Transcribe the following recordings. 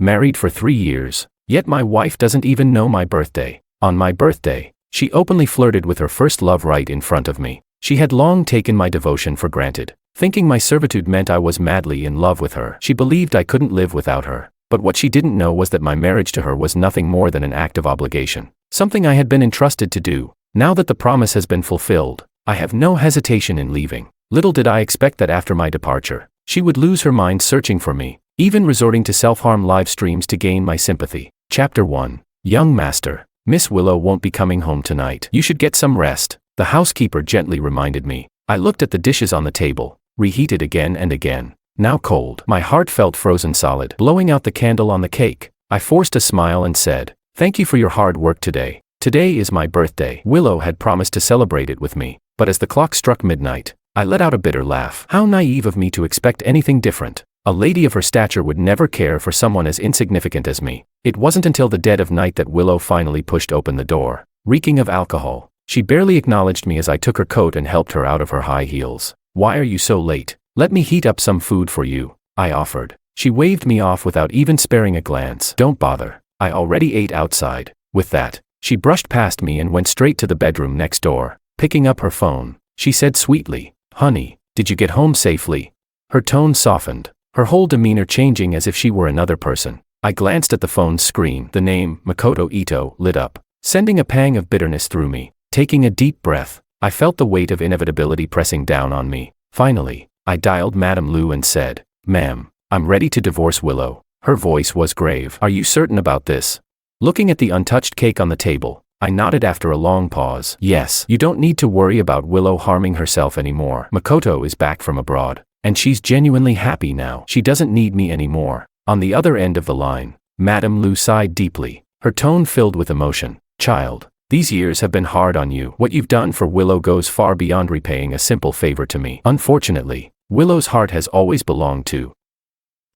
Married for 3 years, yet my wife doesn't even know my birthday. On my birthday, she openly flirted with her first love right in front of me. She had long taken my devotion for granted, thinking my servitude meant I was madly in love with her. She believed I couldn't live without her, but what she didn't know was that my marriage to her was nothing more than an act of obligation, something I had been entrusted to do. Now that the promise has been fulfilled, I have no hesitation in leaving. Little did I expect that after my departure, she would lose her mind searching for me, even resorting to self-harm live streams to gain my sympathy. Chapter 1. Young Master. Miss Willow won't be coming home tonight. You should get some rest, the housekeeper gently reminded me. I looked at the dishes on the table, reheated again and again, now cold. My heart felt frozen solid. Blowing out the candle on the cake, I forced a smile and said, "Thank you for your hard work today. Today is my birthday." Willow had promised to celebrate it with me, but as the clock struck midnight, I let out a bitter laugh. How naive of me to expect anything different. A lady of her stature would never care for someone as insignificant as me. It wasn't until the dead of night that Willow finally pushed open the door, reeking of alcohol. She barely acknowledged me as I took her coat and helped her out of her high heels. "Why are you so late? Let me heat up some food for you," I offered. She waved me off without even sparing a glance. "Don't bother. I already ate outside." With that, she brushed past me and went straight to the bedroom next door. Picking up her phone, she said sweetly, "Honey, did you get home safely?" Her tone softened, her whole demeanor changing as if she were another person. I glanced at the phone's screen. The name, Makoto Ito, lit up, sending a pang of bitterness through me. Taking a deep breath, I felt the weight of inevitability pressing down on me. Finally, I dialed Madame Lu and said, "Ma'am, I'm ready to divorce Willow." Her voice was grave. "Are you certain about this?" Looking at the untouched cake on the table, I nodded after a long pause. "Yes, you don't need to worry about Willow harming herself anymore. Makoto is back from abroad, and she's genuinely happy now. She doesn't need me anymore." On the other end of the line, Madame Lu sighed deeply, her tone filled with emotion. "Child, these years have been hard on you. What you've done for Willow goes far beyond repaying a simple favor to me. Unfortunately, Willow's heart has always belonged to..."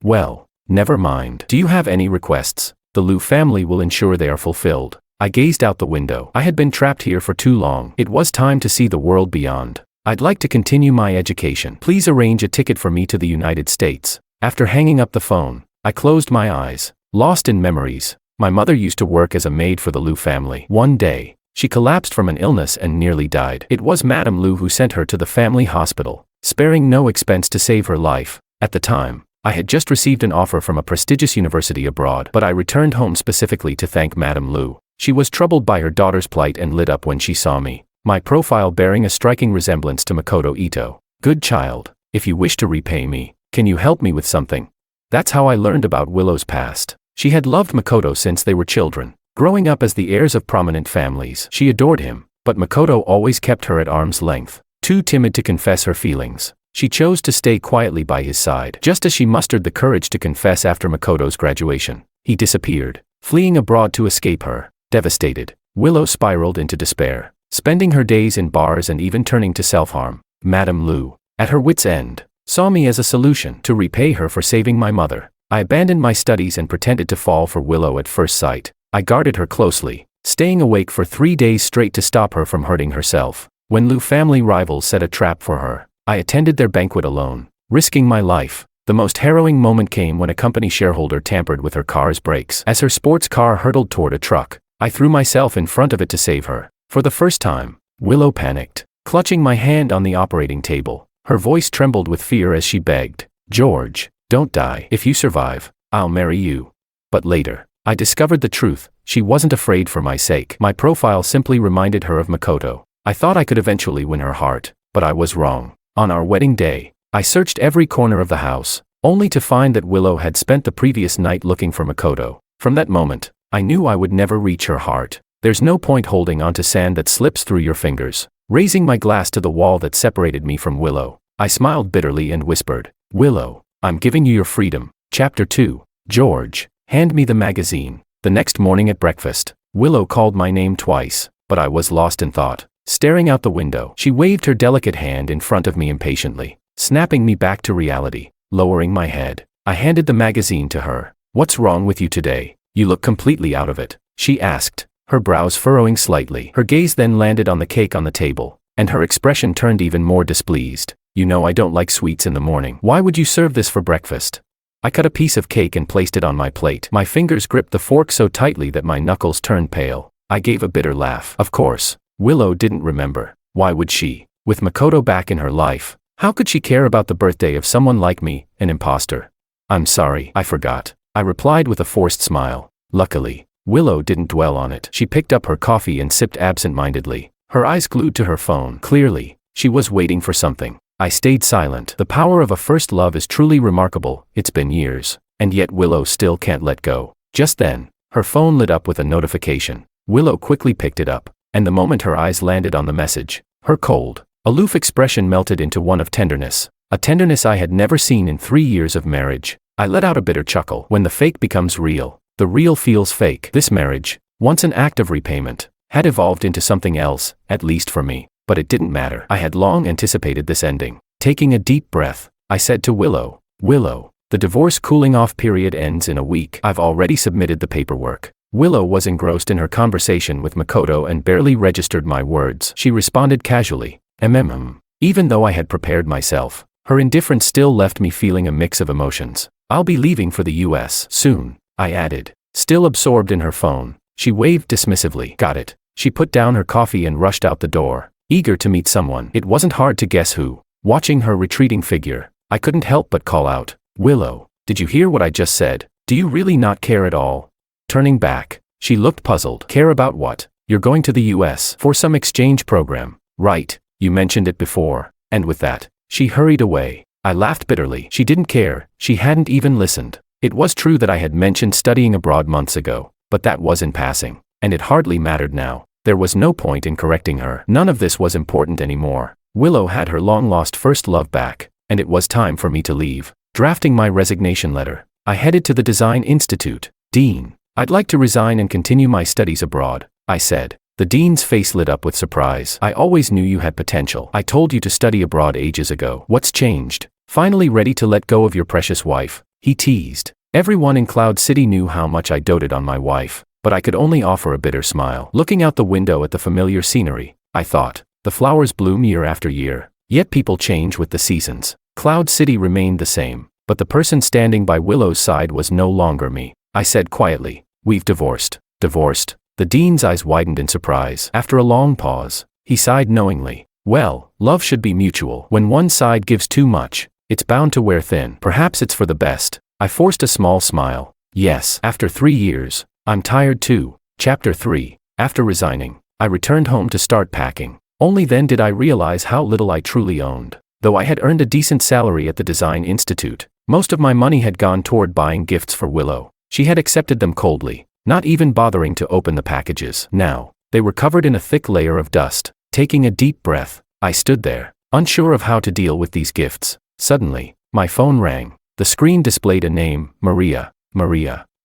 "Well, never mind. Do you have any requests? The Lu family will ensure they are fulfilled." I gazed out the window. I had been trapped here for too long. It was time to see the world beyond. "I'd like to continue my education. Please arrange a ticket for me to the United States." After hanging up the phone, I closed my eyes, lost in memories. My mother used to work as a maid for the Lu family. One day, she collapsed from an illness and nearly died. It was Madame Lu who sent her to the family hospital, sparing no expense to save her life. At the time, I had just received an offer from a prestigious university abroad, but I returned home specifically to thank Madame Lu. She was troubled by her daughter's plight and lit up when she saw me, my profile bearing a striking resemblance to Makoto Ito. "Good child, if you wish to repay me, can you help me with something?" That's how I learned about Willow's past. She had loved Makoto since they were children. Growing up as the heirs of prominent families, she adored him, but Makoto always kept her at arm's length. Too timid to confess her feelings, she chose to stay quietly by his side. Just as she mustered the courage to confess after Makoto's graduation, he disappeared, fleeing abroad to escape her. Devastated, Willow spiraled into despair, spending her days in bars and even turning to self-harm. Madame Lu, at her wit's end, saw me as a solution to repay her for saving my mother. I abandoned my studies and pretended to fall for Willow at first sight. I guarded her closely, staying awake for 3 days straight to stop her from hurting herself. When Lu family rivals set a trap for her, I attended their banquet alone, risking my life. The most harrowing moment came when a company shareholder tampered with her car's brakes. As her sports car hurtled toward a truck, I threw myself in front of it to save her. For the first time, Willow panicked, clutching my hand on the operating table. Her voice trembled with fear as she begged, "George, don't die. If you survive, I'll marry you." But later, I discovered the truth. She wasn't afraid for my sake. My profile simply reminded her of Makoto. I thought I could eventually win her heart, but I was wrong. On our wedding day, I searched every corner of the house, only to find that Willow had spent the previous night looking for Makoto. From that moment, I knew I would never reach her heart. There's no point holding on to sand that slips through your fingers. Raising my glass to the wall that separated me from Willow, I smiled bitterly and whispered, "Willow, I'm giving you your freedom." Chapter 2. George, hand me the magazine. The next morning at breakfast, Willow called my name twice, but I was lost in thought. Staring out the window, she waved her delicate hand in front of me impatiently, snapping me back to reality. Lowering my head, I handed the magazine to her. "What's wrong with you today? You look completely out of it," she asked, her brows furrowing slightly. Her gaze then landed on the cake on the table, and her expression turned even more displeased. "You know I don't like sweets in the morning. Why would you serve this for breakfast?" I cut a piece of cake and placed it on my plate. My fingers gripped the fork so tightly that my knuckles turned pale. I gave a bitter laugh. Of course, Willow didn't remember. Why would she? With Makoto back in her life, how could she care about the birthday of someone like me, an imposter? I'm sorry, I forgot, I replied with a forced smile. Luckily, Willow didn't dwell on it. She picked up her coffee and sipped absent-mindedly, her eyes glued to her phone. Clearly, she was waiting for something. I stayed silent. The power of a first love is truly remarkable. It's been years, and yet Willow still can't let go. Just then, her phone lit up with a notification. Willow quickly picked it up, and the moment her eyes landed on the message, her cold, aloof expression melted into one of tenderness, a tenderness I had never seen in 3 years of marriage. I let out a bitter chuckle. When the fake becomes real, the real feels fake. This marriage, once an act of repayment, had evolved into something else, at least for me. But it didn't matter. I had long anticipated this ending. Taking a deep breath, I said to Willow, Willow, the divorce cooling off period ends in a week. I've already submitted the paperwork. Willow was engrossed in her conversation with Makoto and barely registered my words. She responded casually, even though I had prepared myself. Her indifference still left me feeling a mix of emotions. I'll be leaving for the US soon, I added. Still absorbed in her phone, she waved dismissively. Got it. She put down her coffee and rushed out the door, eager to meet someone. It wasn't hard to guess who. Watching her retreating figure, I couldn't help but call out, Willow, did you hear what I just said? Do you really not care at all? Turning back, she looked puzzled. Care about what? You're going to the US for some exchange program, right? You mentioned it before. And with that, she hurried away. I laughed bitterly. She didn't care. She hadn't even listened. It was true that I had mentioned studying abroad months ago, but that was in passing, and it hardly mattered now. There was no point in correcting her. None of this was important anymore. Willow had her long-lost first love back, and it was time for me to leave. Drafting my resignation letter, I headed to the Design Institute. Dean, I'd like to resign and continue my studies abroad, I said. The dean's face lit up with surprise. I always knew you had potential. I told you to study abroad ages ago. What's changed? Finally ready to let go of your precious wife, he teased. Everyone in Cloud City knew how much I doted on my wife, but I could only offer a bitter smile. Looking out the window at the familiar scenery, I thought, the flowers bloom year after year, yet people change with the seasons. Cloud City remained the same, but the person standing by Willow's side was no longer me. I said quietly, we've divorced. Divorced? The dean's eyes widened in surprise. After a long pause, he sighed knowingly. Well, love should be mutual. When one side gives too much, it's bound to wear thin. Perhaps it's for the best. I forced a small smile. Yes, after 3 years, I'm tired too. Chapter 3. After resigning, I returned home to start packing. Only then did I realize how little I truly owned. Though I had earned a decent salary at the Design Institute, most of my money had gone toward buying gifts for Willow. She had accepted them coldly, not even bothering to open the packages. Now, they were covered in a thick layer of dust. Taking a deep breath, I stood there, unsure of how to deal with these gifts. Suddenly, my phone rang. The screen displayed a name, Maria,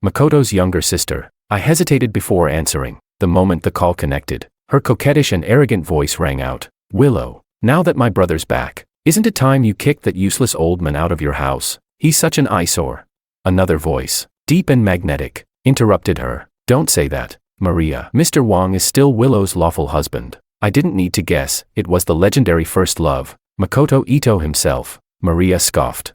Makoto's younger sister. I hesitated before answering. The moment the call connected, her coquettish and arrogant voice rang out. Willow, now that my brother's back, isn't it time you kicked that useless old man out of your house? He's such an eyesore. Another voice, deep and magnetic, interrupted her. Don't say that, Maria. Mr. Wong is still Willow's lawful husband. I didn't need to guess. It was the legendary first love, Makoto Ito himself. Maria scoffed.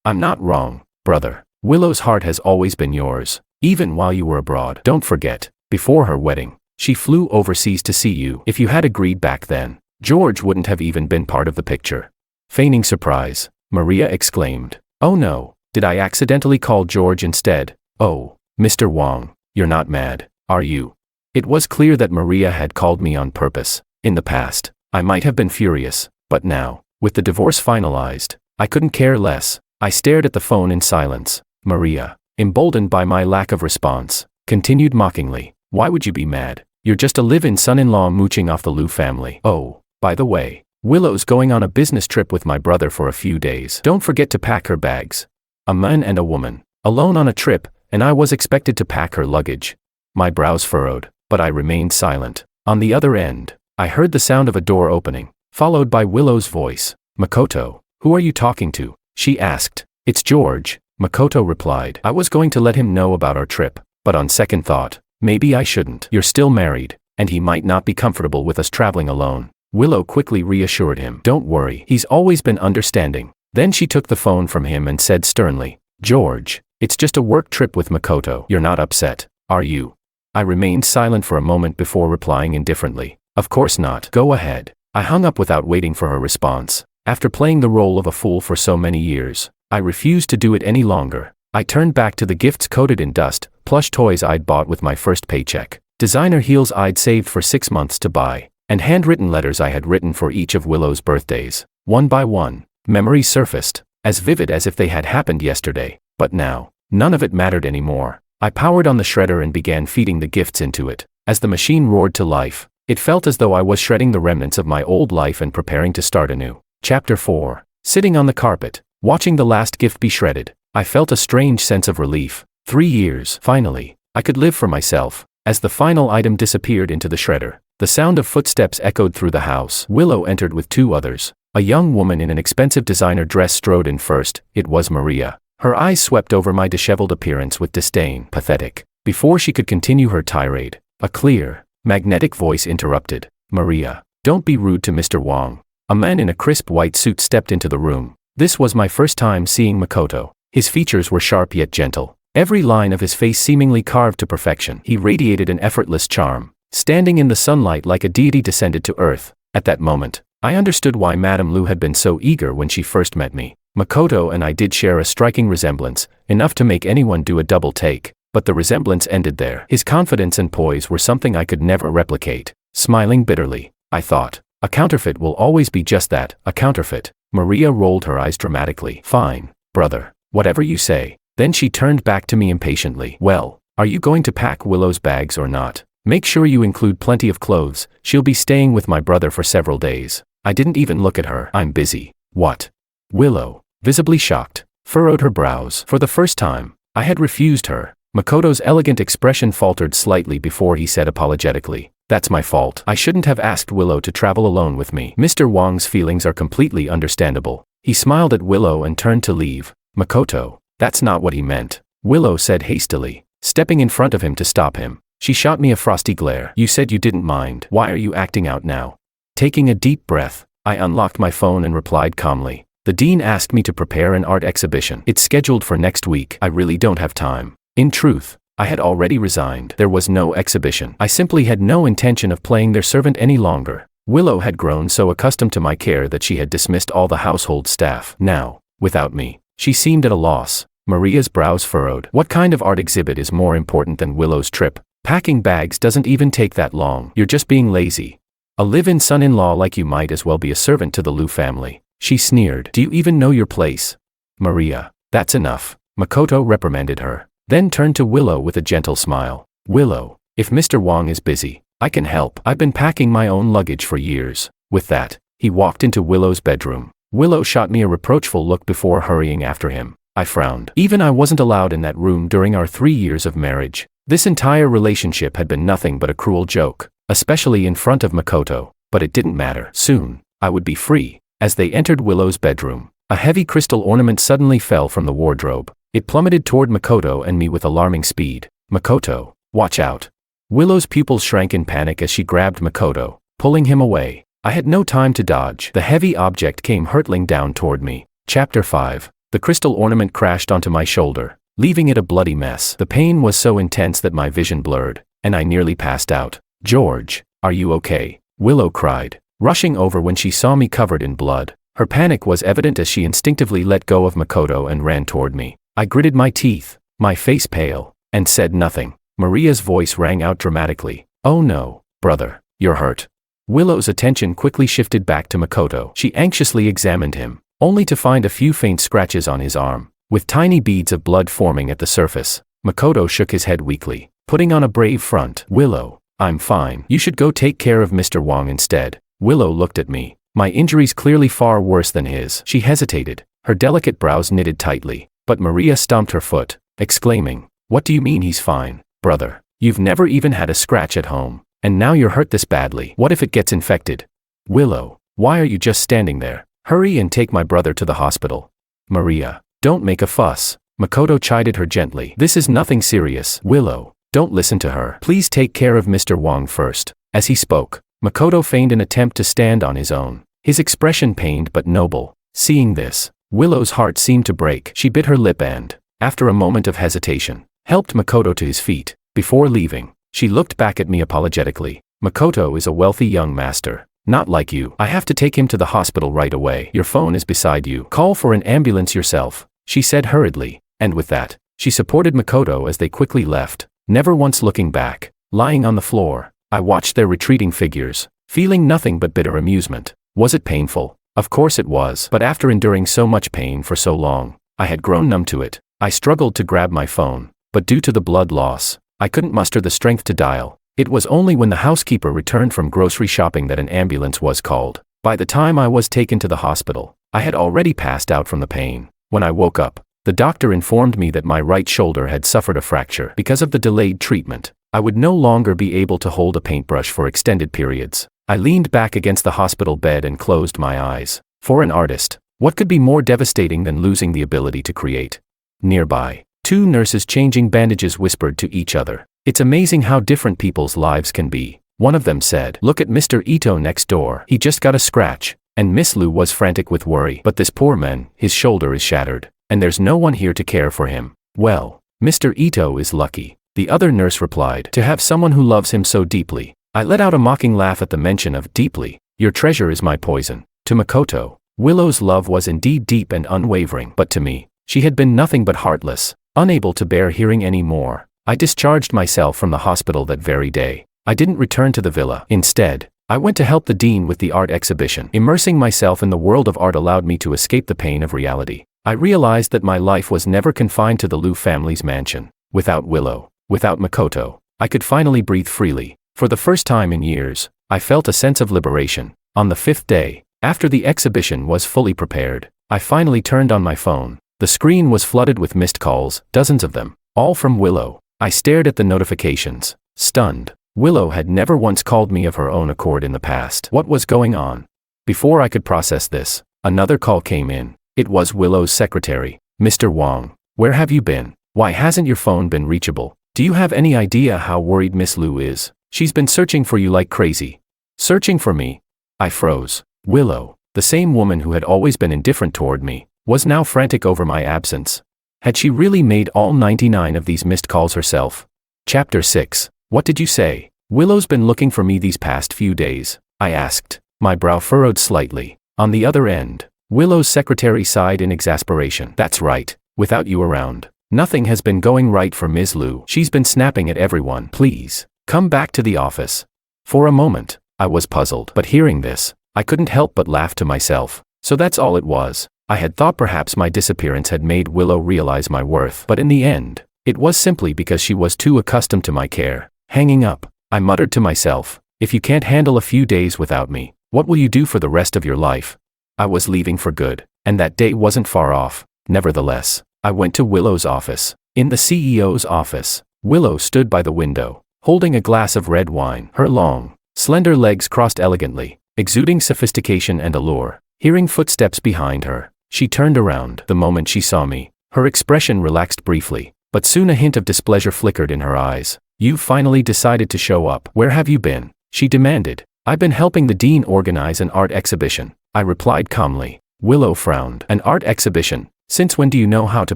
I'm not wrong, brother. Willow's heart has always been yours, even while you were abroad. Don't forget, before her wedding, she flew overseas to see you. If you had agreed back then, George wouldn't have even been part of the picture. Feigning surprise, Maria exclaimed. Oh no, did I accidentally call George instead? Oh, Mr. Wong, you're not mad, are you? It was clear that Maria had called me on purpose. In the past, I might have been furious, but now, with the divorce finalized, I couldn't care less. I stared at the phone in silence. Maria, emboldened by my lack of response, continued mockingly. Why would you be mad? You're just a live-in son-in-law mooching off the Liu family. Oh, by the way, Willow's going on a business trip with my brother for a few days. Don't forget to pack her bags. A man and a woman, alone on a trip, and I was expected to pack her luggage. My brows furrowed, but I remained silent. On the other end, I heard the sound of a door opening, followed by Willow's voice. Makoto, who are you talking to? She asked. It's George, Makoto replied. I was going to let him know about our trip, but on second thought, maybe I shouldn't. You're still married, and he might not be comfortable with us traveling alone. Willow quickly reassured him. Don't worry, he's always been understanding. Then she took the phone from him and said sternly, George, it's just a work trip with Makoto. You're not upset, are you? I remained silent for a moment before replying indifferently. Of course not. Go ahead. I hung up without waiting for her response. After playing the role of a fool for so many years, I refused to do it any longer. I turned back to the gifts coated in dust, plush toys I'd bought with my first paycheck, designer heels I'd saved for 6 months to buy, and handwritten letters I had written for each of Willow's birthdays. One by one, memories surfaced, as vivid as if they had happened yesterday. But now, none of it mattered anymore. I powered on the shredder and began feeding the gifts into it. As the machine roared to life, it felt as though I was shredding the remnants of my old life and preparing to start anew. Chapter 4. Sitting on the carpet, watching the last gift be shredded, I felt a strange sense of relief. 3 years, finally, I could live for myself. As the final item disappeared into the shredder, the sound of footsteps echoed through the house. Willow entered with 2 others. A young woman in an expensive designer dress strode in first. It was Maria. Her eyes swept over my disheveled appearance with disdain. Pathetic. Before she could continue her tirade, a clear, magnetic voice interrupted. Maria, don't be rude to Mr. Wong. A man in a crisp white suit stepped into the room. This was my first time seeing Makoto. His features were sharp yet gentle, every line of his face seemingly carved to perfection. He radiated an effortless charm, standing in the sunlight like a deity descended to earth. At that moment, I understood why Madame Lu had been so eager when she first met me. Makoto and I did share a striking resemblance, enough to make anyone do a double take, but the resemblance ended there. His confidence and poise were something I could never replicate. Smiling bitterly, I thought, a counterfeit will always be just that, a counterfeit. Maria rolled her eyes dramatically. Fine, brother. Whatever you say. Then she turned back to me impatiently. Well, are you going to pack Willow's bags or not? Make sure you include plenty of clothes. She'll be staying with my brother for several days. I didn't even look at her. I'm busy. What? Willow, visibly shocked, furrowed her brows. For the first time, I had refused her. Makoto's elegant expression faltered slightly before he said apologetically, "That's my fault. I shouldn't have asked Willow to travel alone with me." Mr. Wong's feelings are completely understandable. He smiled at Willow and turned to leave. Makoto, that's not what he meant, Willow said hastily, stepping in front of him to stop him. She shot me a frosty glare. You said you didn't mind. Why are you acting out now? Taking a deep breath, I unlocked my phone and replied calmly. The dean asked me to prepare an art exhibition. It's scheduled for next week. I really don't have time. In truth, I had already resigned. There was no exhibition. I simply had no intention of playing their servant any longer. Willow had grown so accustomed to my care that she had dismissed all the household staff. Now, without me, she seemed at a loss. Maria's brows furrowed. What kind of art exhibit is more important than Willow's trip? Packing bags doesn't even take that long. You're just being lazy. A live-in son-in-law like you might as well be a servant to the Lu family. She sneered. Do you even know your place? Maria, that's enough. Makoto reprimanded her, then turned to Willow with a gentle smile. Willow, if Mr. Wong is busy, I can help. I've been packing my own luggage for years. With that, he walked into Willow's bedroom. Willow shot me a reproachful look before hurrying after him. I frowned. Even I wasn't allowed in that room during our 3 years of marriage. This entire relationship had been nothing but a cruel joke, especially in front of Makoto, but it didn't matter. Soon, I would be free. As they entered Willow's bedroom, a heavy crystal ornament suddenly fell from the wardrobe. It plummeted toward Makoto and me with alarming speed. Makoto, watch out. Willow's pupils shrank in panic as she grabbed Makoto, pulling him away. I had no time to dodge. The heavy object came hurtling down toward me. Chapter 5. The crystal ornament crashed onto my shoulder, leaving it a bloody mess. The pain was so intense that my vision blurred, and I nearly passed out. George, are you okay? Willow cried, rushing over when she saw me covered in blood. Her panic was evident as she instinctively let go of Makoto and ran toward me. I gritted my teeth, my face pale, and said nothing. Maria's voice rang out dramatically. Oh no, brother, you're hurt. Willow's attention quickly shifted back to Makoto. She anxiously examined him, only to find a few faint scratches on his arm, with tiny beads of blood forming at the surface. Makoto shook his head weakly, putting on a brave front. Willow, I'm fine. You should go take care of Mr. Wong instead. Willow looked at me, my injuries clearly far worse than his. She hesitated, her delicate brows knitted tightly, but Maria stomped her foot, exclaiming, What do you mean he's fine, brother? You've never even had a scratch at home. And now you're hurt this badly. What if it gets infected? Willow, why are you just standing there? Hurry and take my brother to the hospital. Maria, don't make a fuss. Makoto chided her gently. This is nothing serious. Willow, don't listen to her. Please take care of Mr. Wong first. As he spoke, Makoto feigned an attempt to stand on his own, his expression pained but noble. Seeing this, Willow's heart seemed to break. She bit her lip and, after a moment of hesitation, helped Makoto to his feet. Before leaving, she looked back at me apologetically. Makoto is a wealthy young master. Not like you. I have to take him to the hospital right away. Your phone is beside you. Call for an ambulance yourself, she said hurriedly, and with that, she supported Makoto as they quickly left, never once looking back. Lying on the floor, I watched their retreating figures, feeling nothing but bitter amusement. Was it painful? Of course it was. But after enduring so much pain for so long, I had grown numb to it. I struggled to grab my phone, but due to the blood loss, I couldn't muster the strength to dial. It was only when the housekeeper returned from grocery shopping that an ambulance was called. By the time I was taken to the hospital, I had already passed out from the pain. When I woke up, the doctor informed me that my right shoulder had suffered a fracture. Because of the delayed treatment, I would no longer be able to hold a paintbrush for extended periods. I leaned back against the hospital bed and closed my eyes. For an artist, what could be more devastating than losing the ability to create? Nearby, two nurses changing bandages whispered to each other. It's amazing how different people's lives can be. One of them said, "Look at Mr. Ito next door. He just got a scratch." And Miss Lu was frantic with worry. "But this poor man, his shoulder is shattered, and there's no one here to care for him." "Well, Mr. Ito is lucky," the other nurse replied, "to have someone who loves him so deeply." I let out a mocking laugh at the mention of deeply. "Your treasure is my poison." To Makoto, Willow's love was indeed deep and unwavering, but to me, she had been nothing but heartless. Unable to bear hearing any more, I discharged myself from the hospital that very day. I didn't return to the villa. Instead, I went to help the dean with the art exhibition. Immersing myself in the world of art allowed me to escape the pain of reality. I realized that my life was never confined to the Liu family's mansion. Without Willow, without Makoto, I could finally breathe freely. For the first time in years, I felt a sense of liberation. On the 5th day, after the exhibition was fully prepared, I finally turned on my phone. The screen was flooded with missed calls, dozens of them, all from Willow. I stared at the notifications, stunned. Willow had never once called me of her own accord in the past. What was going on? Before I could process this, another call came in. It was Willow's secretary. "Mr. Wang, where have you been? Why hasn't your phone been reachable? Do you have any idea how worried Miss Liu is? She's been searching for you like crazy." "Searching for me?" I froze. Willow, the same woman who had always been indifferent toward me, was now frantic over my absence. Had she really made all 99 of these missed calls herself? Chapter 6. What did you say? "Willow's been looking for me these past few days," I asked, my brow furrowed slightly. On the other end, Willow's secretary sighed in exasperation. "That's right, without you around, nothing has been going right for Ms. Liu. She's been snapping at everyone. Please, come back to the office." For a moment, I was puzzled. But hearing this, I couldn't help but laugh to myself. So that's all it was. I had thought perhaps my disappearance had made Willow realize my worth. But in the end, it was simply because she was too accustomed to my care. Hanging up, I muttered to myself, "If you can't handle a few days without me, what will you do for the rest of your life?" I was leaving for good, and that day wasn't far off. Nevertheless, I went to Willow's office. In the CEO's office, Willow stood by the window, holding a glass of red wine. Her long, slender legs crossed elegantly, exuding sophistication and allure. Hearing footsteps behind her, she turned around. The moment she saw me, her expression relaxed briefly, but soon a hint of displeasure flickered in her eyes. "You finally decided to show up. Where have you been?" she demanded. "I've been helping the dean organize an art exhibition," I replied calmly. Willow frowned. "An art exhibition? Since when do you know how to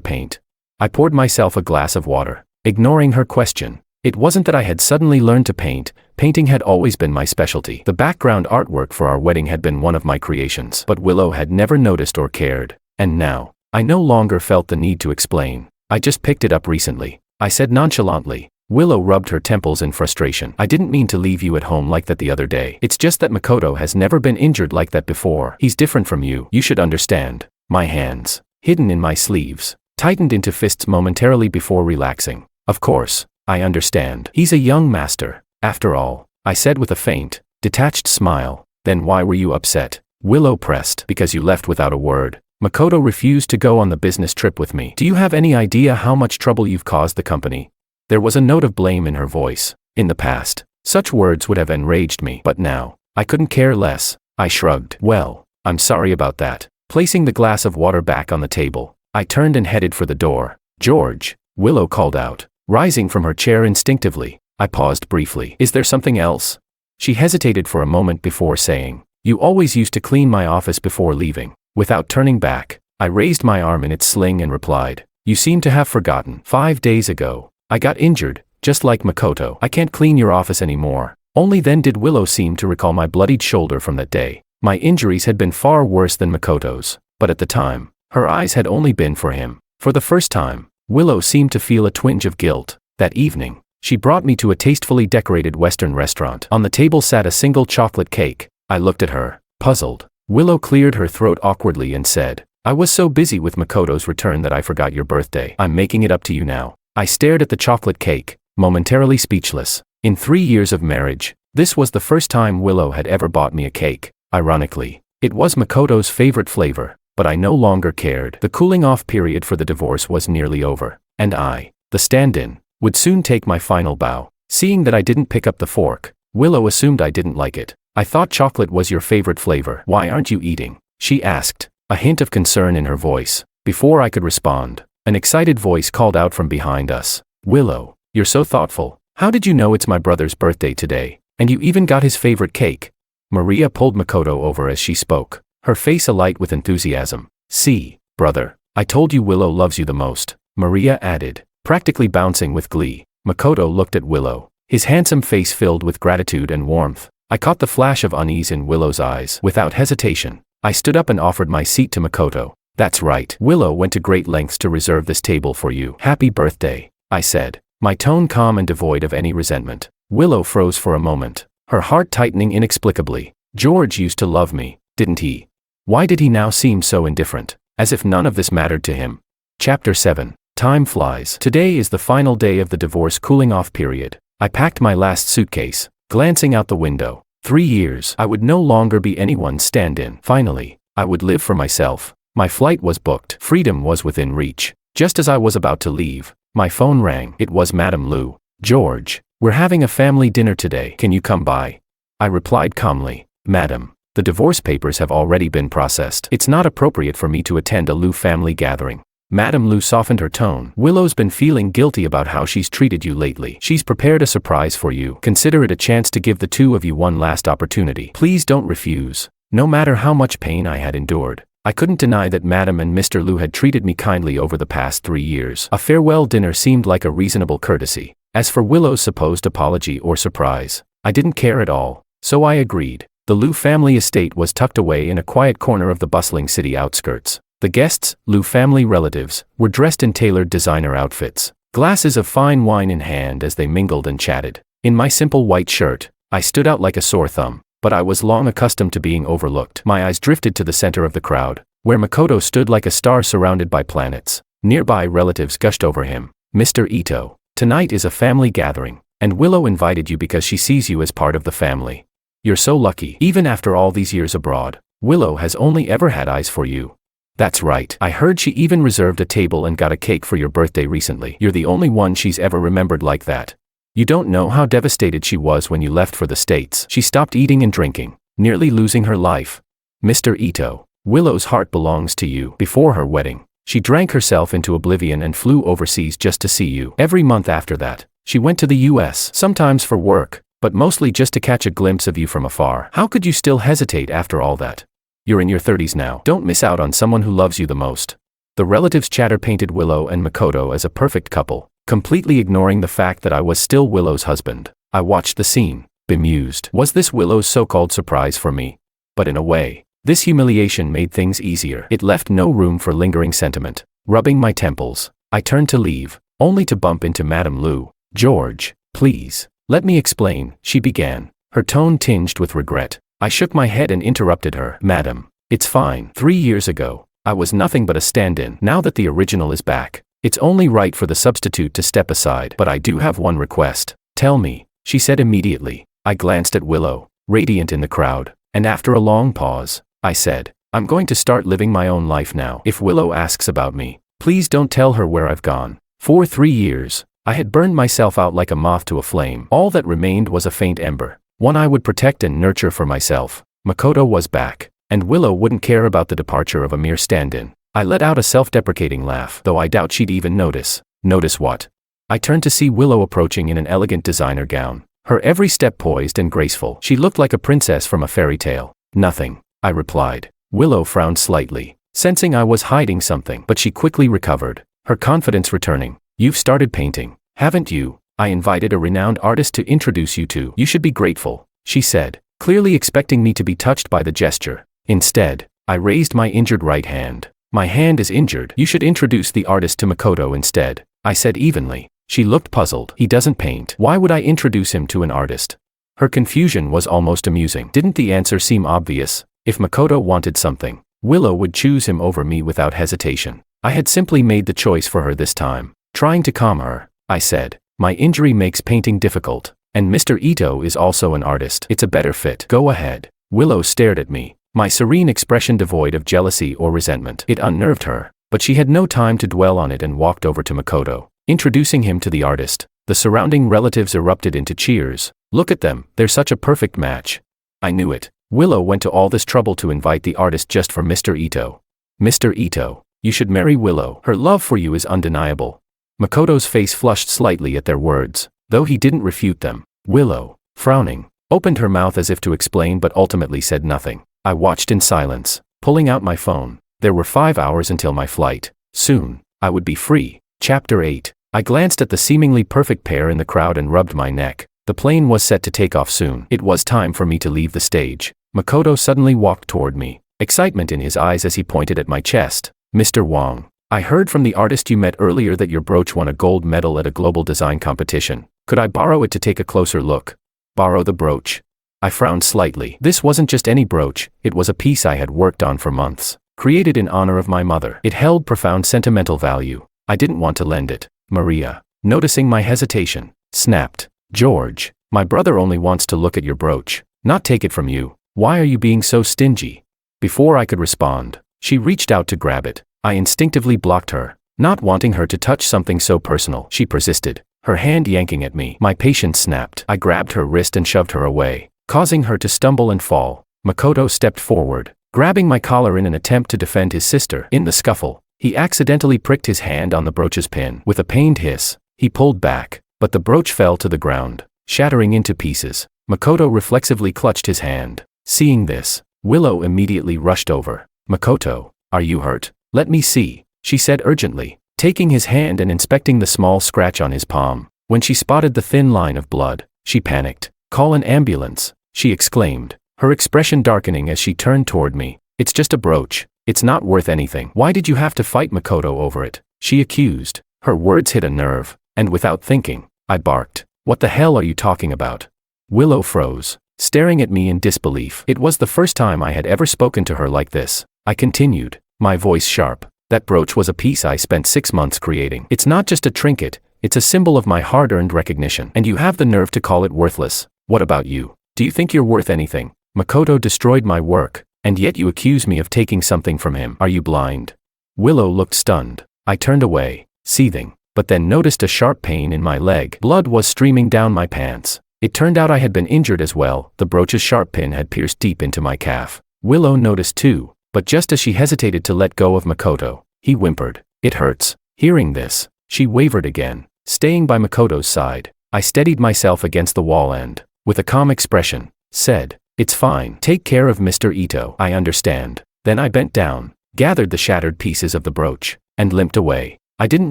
paint?" I poured myself a glass of water, ignoring her question. It wasn't that I had suddenly learned to paint. Painting had always been my specialty. The background artwork for our wedding had been one of my creations. But Willow had never noticed or cared. And now, I no longer felt the need to explain. "I just picked it up recently," I said nonchalantly. Willow rubbed her temples in frustration. "I didn't mean to leave you at home like that the other day. It's just that Makoto has never been injured like that before. He's different from you. You should understand." My hands, hidden in my sleeves, tightened into fists momentarily before relaxing. "Of course, I understand. He's a young master, after all," I said with a faint, detached smile. "Then why were you upset?" Willow pressed. "Because you left without a word. Makoto refused to go on the business trip with me. Do you have any idea how much trouble you've caused the company?" There was a note of blame in her voice. In the past, such words would have enraged me. But now, I couldn't care less. I shrugged. "Well, I'm sorry about that." Placing the glass of water back on the table, I turned and headed for the door. "George," Willow called out, rising from her chair instinctively. I paused briefly. "Is there something else?" She hesitated for a moment before saying, "You always used to clean my office before leaving." Without turning back, I raised my arm in its sling and replied, You seem to have forgotten. 5 days ago, I got injured, just like Makoto. I can't clean your office anymore. Only then did Willow seem to recall my bloodied shoulder from that day. My injuries had been far worse than Makoto's, but at the time, her eyes had only been for him. For the first time, Willow seemed to feel a twinge of guilt. That evening, she brought me to a tastefully decorated Western restaurant. On the table sat a single chocolate cake. I looked at her, puzzled. Willow cleared her throat awkwardly and said, I was so busy with Makoto's return that I forgot your birthday. I'm making it up to you now. I stared at the chocolate cake, momentarily speechless. In 3 years of marriage, this was the first time Willow had ever bought me a cake. Ironically, it was Makoto's favorite flavor, but I no longer cared. The cooling-off period for the divorce was nearly over, and I, the stand-in, would soon take my final bow. Seeing that I didn't pick up the fork, Willow assumed I didn't like it. I thought chocolate was your favorite flavor. Why aren't you eating? She asked, a hint of concern in her voice. Before I could respond, an excited voice called out from behind us. Willow, you're so thoughtful. How did you know it's my brother's birthday today? And you even got his favorite cake? Maria pulled Makoto over as she spoke, her face alight with enthusiasm. See, brother, I told you Willow loves you the most, Maria added, practically bouncing with glee. Makoto looked at Willow, his handsome face filled with gratitude and warmth. I caught the flash of unease in Willow's eyes. Without hesitation, I stood up and offered my seat to Makoto. That's right. Willow went to great lengths to reserve this table for you. Happy birthday, I said, my tone calm and devoid of any resentment. Willow froze for a moment, her heart tightening inexplicably. George used to love me, didn't he? Why did he now seem so indifferent, as if none of this mattered to him? Chapter 7. Time flies. Today is the final day of the divorce cooling-off period. I packed my last suitcase, glancing out the window. 3 years, I would no longer be anyone's stand-in. Finally, I would live for myself. My flight was booked. Freedom was within reach. Just as I was about to leave, my phone rang. It was Madame Lu. George, we're having a family dinner today. Can you come by? I replied calmly. Madam, the divorce papers have already been processed. It's not appropriate for me to attend a Lu family gathering. Madame Lu softened her tone. Willow's been feeling guilty about how she's treated you lately. She's prepared a surprise for you. Consider it a chance to give the two of you one last opportunity. Please don't refuse. No matter how much pain I had endured, I couldn't deny that Madame and Mr. Lu had treated me kindly over the past 3 years. A farewell dinner seemed like a reasonable courtesy. As for Willow's supposed apology or surprise, I didn't care at all, so I agreed. The Lu family estate was tucked away in a quiet corner of the bustling city outskirts. The guests, Lu family relatives, were dressed in tailored designer outfits, glasses of fine wine in hand as they mingled and chatted. In my simple white shirt, I stood out like a sore thumb, but I was long accustomed to being overlooked. My eyes drifted to the center of the crowd, where Makoto stood like a star surrounded by planets. Nearby relatives gushed over him. Mr. Ito, tonight is a family gathering, and Willow invited you because she sees you as part of the family. You're so lucky. Even after all these years abroad, Willow has only ever had eyes for you. That's right. I heard she even reserved a table and got a cake for your birthday recently. You're the only one she's ever remembered like that. You don't know how devastated she was when you left for the States. She stopped eating and drinking, nearly losing her life. Mr. Ito, Willow's heart belongs to you. Before her wedding, she drank herself into oblivion and flew overseas just to see you. Every month after that, she went to the US, sometimes for work, but mostly just to catch a glimpse of you from afar. How could you still hesitate after all that? You're in your 30s now. Don't miss out on someone who loves you the most. The relatives' chatter painted Willow and Makoto as a perfect couple, completely ignoring the fact that I was still Willow's husband. I watched the scene, bemused. Was this Willow's so-called surprise for me? But in a way, this humiliation made things easier. It left no room for lingering sentiment. Rubbing my temples, I turned to leave, only to bump into Madame Lu. George, please, let me explain, she began, her tone tinged with regret. I shook my head and interrupted her. Madam, it's fine. 3 years ago, I was nothing but a stand-in. Now that the original is back, it's only right for the substitute to step aside. But I do have one request. Tell me, she said immediately. I glanced at Willow, radiant in the crowd, and after a long pause, I said, I'm going to start living my own life now. If Willow asks about me, please don't tell her where I've gone. For 3 years, I had burned myself out like a moth to a flame. All that remained was a faint ember, one I would protect and nurture for myself. Makoto was back, and Willow wouldn't care about the departure of a mere stand-in. I let out a self-deprecating laugh, though I doubt she'd even notice. Notice what? I turned to see Willow approaching in an elegant designer gown, her every step poised and graceful. She looked like a princess from a fairy tale. Nothing, I replied. Willow frowned slightly, sensing I was hiding something, but she quickly recovered, her confidence returning. You've started painting, haven't you? I invited a renowned artist to introduce you to. You should be grateful, she said, clearly expecting me to be touched by the gesture. Instead, I raised my injured right hand. My hand is injured. You should introduce the artist to Makoto instead, I said evenly. She looked puzzled. He doesn't paint. Why would I introduce him to an artist? Her confusion was almost amusing. Didn't the answer seem obvious? If Makoto wanted something, Willow would choose him over me without hesitation. I had simply made the choice for her this time. Trying to calm her, I said, my injury makes painting difficult, and Mr. Ito is also an artist. It's a better fit. Go ahead. Willow stared at me, my serene expression devoid of jealousy or resentment. It unnerved her, but she had no time to dwell on it and walked over to Makoto, introducing him to the artist. The surrounding relatives erupted into cheers. Look at them, they're such a perfect match. I knew it. Willow went to all this trouble to invite the artist just for Mr. Ito. Mr. Ito, you should marry Willow. Her love for you is undeniable. Makoto's face flushed slightly at their words, though he didn't refute them. Willow, frowning, opened her mouth as if to explain but ultimately said nothing. I watched in silence, pulling out my phone. There were 5 hours until my flight. Soon, I would be free. Chapter 8. I glanced at the seemingly perfect pair in the crowd and rubbed my neck. The plane was set to take off soon. It was time for me to leave the stage. Makoto suddenly walked toward me, excitement in his eyes as he pointed at my chest. Mr. Wong, I heard from the artist you met earlier that your brooch won a gold medal at a global design competition. Could I borrow it to take a closer look? Borrow the brooch? I frowned slightly. This wasn't just any brooch, it was a piece I had worked on for months. Created in honor of my mother. It held profound sentimental value. I didn't want to lend it. Maria, noticing my hesitation, snapped. George, my brother only wants to look at your brooch, not take it from you. Why are you being so stingy? Before I could respond, she reached out to grab it. I instinctively blocked her, not wanting her to touch something so personal. She persisted, her hand yanking at me. My patience snapped. I grabbed her wrist and shoved her away, causing her to stumble and fall. Makoto stepped forward, grabbing my collar in an attempt to defend his sister. In the scuffle, he accidentally pricked his hand on the brooch's pin. With a pained hiss, he pulled back, but the brooch fell to the ground, shattering into pieces. Makoto reflexively clutched his hand. Seeing this, Willow immediately rushed over. Makoto, are you hurt? Let me see, she said urgently, taking his hand and inspecting the small scratch on his palm. When she spotted the thin line of blood, she panicked. Call an ambulance, she exclaimed, her expression darkening as she turned toward me. It's just a brooch. It's not worth anything. Why did you have to fight Makoto over it? She accused. Her words hit a nerve, and without thinking, I barked. What the hell are you talking about? Willow froze, staring at me in disbelief. It was the first time I had ever spoken to her like this. I continued, my voice sharp. That brooch was a piece I spent 6 months creating. It's not just a trinket, it's a symbol of my hard-earned recognition. And you have the nerve to call it worthless. What about you? Do you think you're worth anything? Makoto destroyed my work, and yet you accuse me of taking something from him. Are you blind? Willow looked stunned. I turned away, seething, but then noticed a sharp pain in my leg. Blood was streaming down my pants. It turned out I had been injured as well. The brooch's sharp pin had pierced deep into my calf. Willow noticed too, but just as she hesitated to let go of Makoto, he whimpered. It hurts. Hearing this, she wavered again, staying by Makoto's side. I steadied myself against the wall and, with a calm expression, said, it's fine. Take care of Mr. Ito. I understand. Then I bent down, gathered the shattered pieces of the brooch, and limped away. I didn't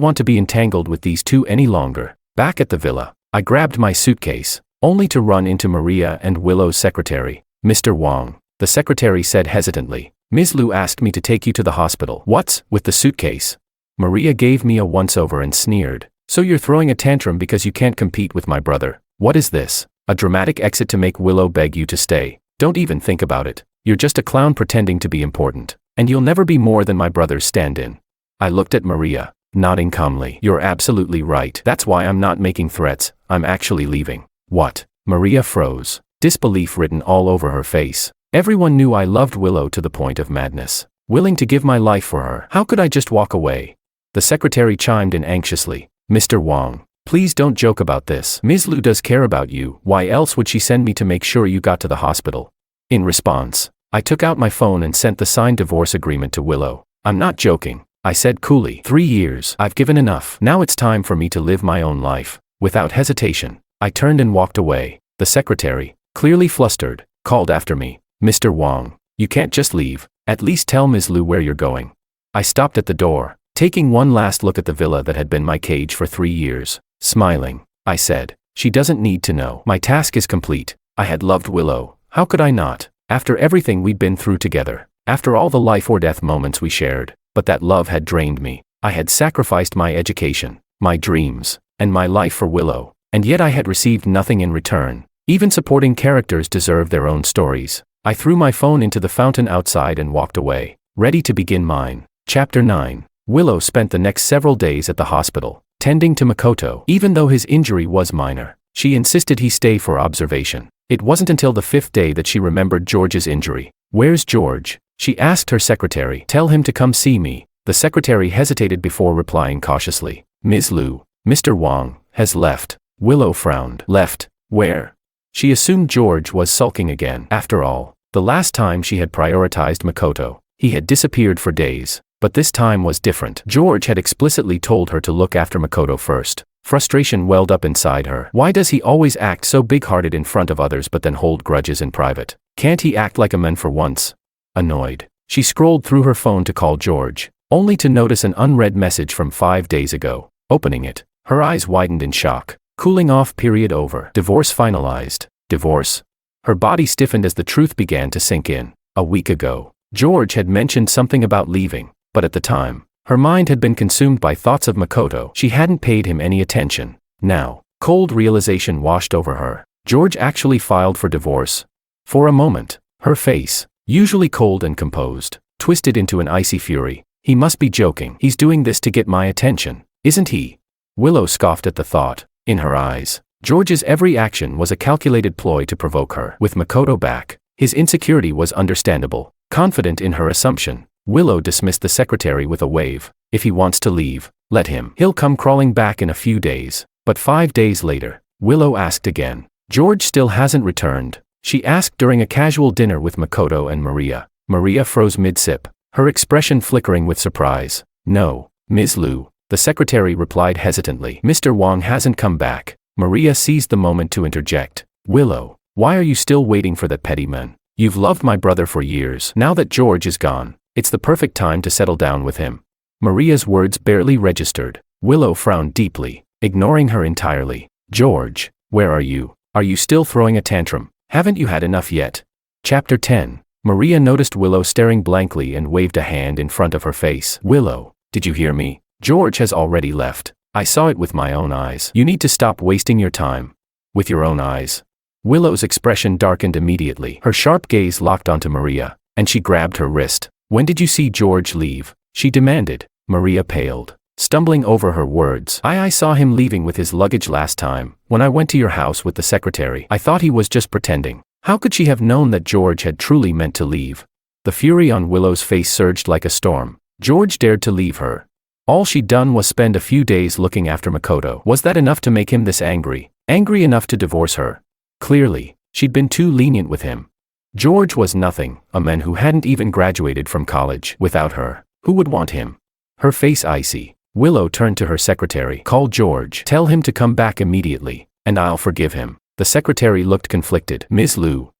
want to be entangled with these two any longer. Back at the villa, I grabbed my suitcase, only to run into Maria and Willow's secretary. Mr. Wong, the secretary said hesitantly. Ms. Liu asked me to take you to the hospital. What's with the suitcase? Maria gave me a once-over and sneered. So you're throwing a tantrum because you can't compete with my brother. What is this? A dramatic exit to make Willow beg you to stay. Don't even think about it. You're just a clown pretending to be important, and you'll never be more than my brother's stand-in. I looked at Maria, nodding calmly. You're absolutely right. That's why I'm not making threats. I'm actually leaving. What? Maria froze, disbelief written all over her face. Everyone knew I loved Willow to the point of madness, willing to give my life for her. How could I just walk away? The secretary chimed in anxiously. Mr. Wong, please don't joke about this. Ms. Liu does care about you. Why else would she send me to make sure you got to the hospital? In response, I took out my phone and sent the signed divorce agreement to Willow. I'm not joking, I said coolly. 3 years. I've given enough. Now it's time for me to live my own life. Without hesitation, I turned and walked away. The secretary, clearly flustered, called after me. Mr. Wong, you can't just leave. At least tell Ms. Liu where you're going. I stopped at the door, taking one last look at the villa that had been my cage for 3 years. Smiling, I said, "She doesn't need to know. My task is complete." I had loved Willow. How could I not? After everything we'd been through together, after all the life or death moments we shared, but that love had drained me. I had sacrificed my education, my dreams, and my life for Willow, and yet I had received nothing in return. Even supporting characters deserve their own stories. I threw my phone into the fountain outside and walked away, ready to begin mine. Chapter 9. Willow spent the next several days at the hospital, tending to Makoto. Even though his injury was minor, she insisted he stay for observation. It wasn't until the 5th day that she remembered George's injury. "Where's George?" she asked her secretary. "Tell him to come see me." The secretary hesitated before replying cautiously. "Ms. Liu, Mr. Wang has left." Willow frowned. "Left? Where?" She assumed George was sulking again. After all, the last time she had prioritized Makoto, he had disappeared for days. But this time was different. George had explicitly told her to look after Makoto first. Frustration welled up inside her. Why does he always act so big-hearted in front of others but then hold grudges in private? Can't he act like a man for once? Annoyed, she scrolled through her phone to call George, only to notice an unread message from 5 days ago. Opening it, her eyes widened in shock. Cooling off period over. Divorce finalized. Divorce. Her body stiffened as the truth began to sink in. A week ago, George had mentioned something about leaving, but at the time, her mind had been consumed by thoughts of Makoto. She hadn't paid him any attention. Now, cold realization washed over her. George actually filed for divorce. For a moment, her face, usually cold and composed, twisted into an icy fury. He must be joking. He's doing this to get my attention, isn't he? Willow scoffed at the thought. In her eyes, George's every action was a calculated ploy to provoke her. With Makoto back, his insecurity was understandable. Confident in her assumption, Willow dismissed the secretary with a wave. If he wants to leave, let him. He'll come crawling back in a few days. But 5 days later, Willow asked again. George still hasn't returned, she asked during a casual dinner with Makoto and Maria. Maria froze mid-sip, her expression flickering with surprise. "No, Ms. Liu," the secretary replied hesitantly. "Mr. Wang hasn't come back." Maria seized the moment to interject. "Willow, why are you still waiting for that petty man? You've loved my brother for years. Now that George is gone, it's the perfect time to settle down with him." Maria's words barely registered. Willow frowned deeply, ignoring her entirely. "George, where are you? Are you still throwing a tantrum? Haven't you had enough yet?" Chapter 10. Maria noticed Willow staring blankly and waved a hand in front of her face. "Willow, did you hear me? George has already left. I saw it with my own eyes. You need to stop wasting your time." "With your own eyes?" Willow's expression darkened immediately. Her sharp gaze locked onto Maria, and she grabbed her wrist. "When did you see George leave?" she demanded. Maria paled, stumbling over her words. I saw him leaving with his luggage last time, when I went to your house with the secretary. I thought he was just pretending." How could she have known that George had truly meant to leave? The fury on Willow's face surged like a storm. George dared to leave her. All she'd done was spend a few days looking after Makoto. Was that enough to make him this angry? Angry enough to divorce her? Clearly, she'd been too lenient with him. George was nothing, a man who hadn't even graduated from college. Without her, who would want him? Her face icy, Willow turned to her secretary. "Call George. Tell him to come back immediately, and I'll forgive him." The secretary looked conflicted. "Ms. Liu,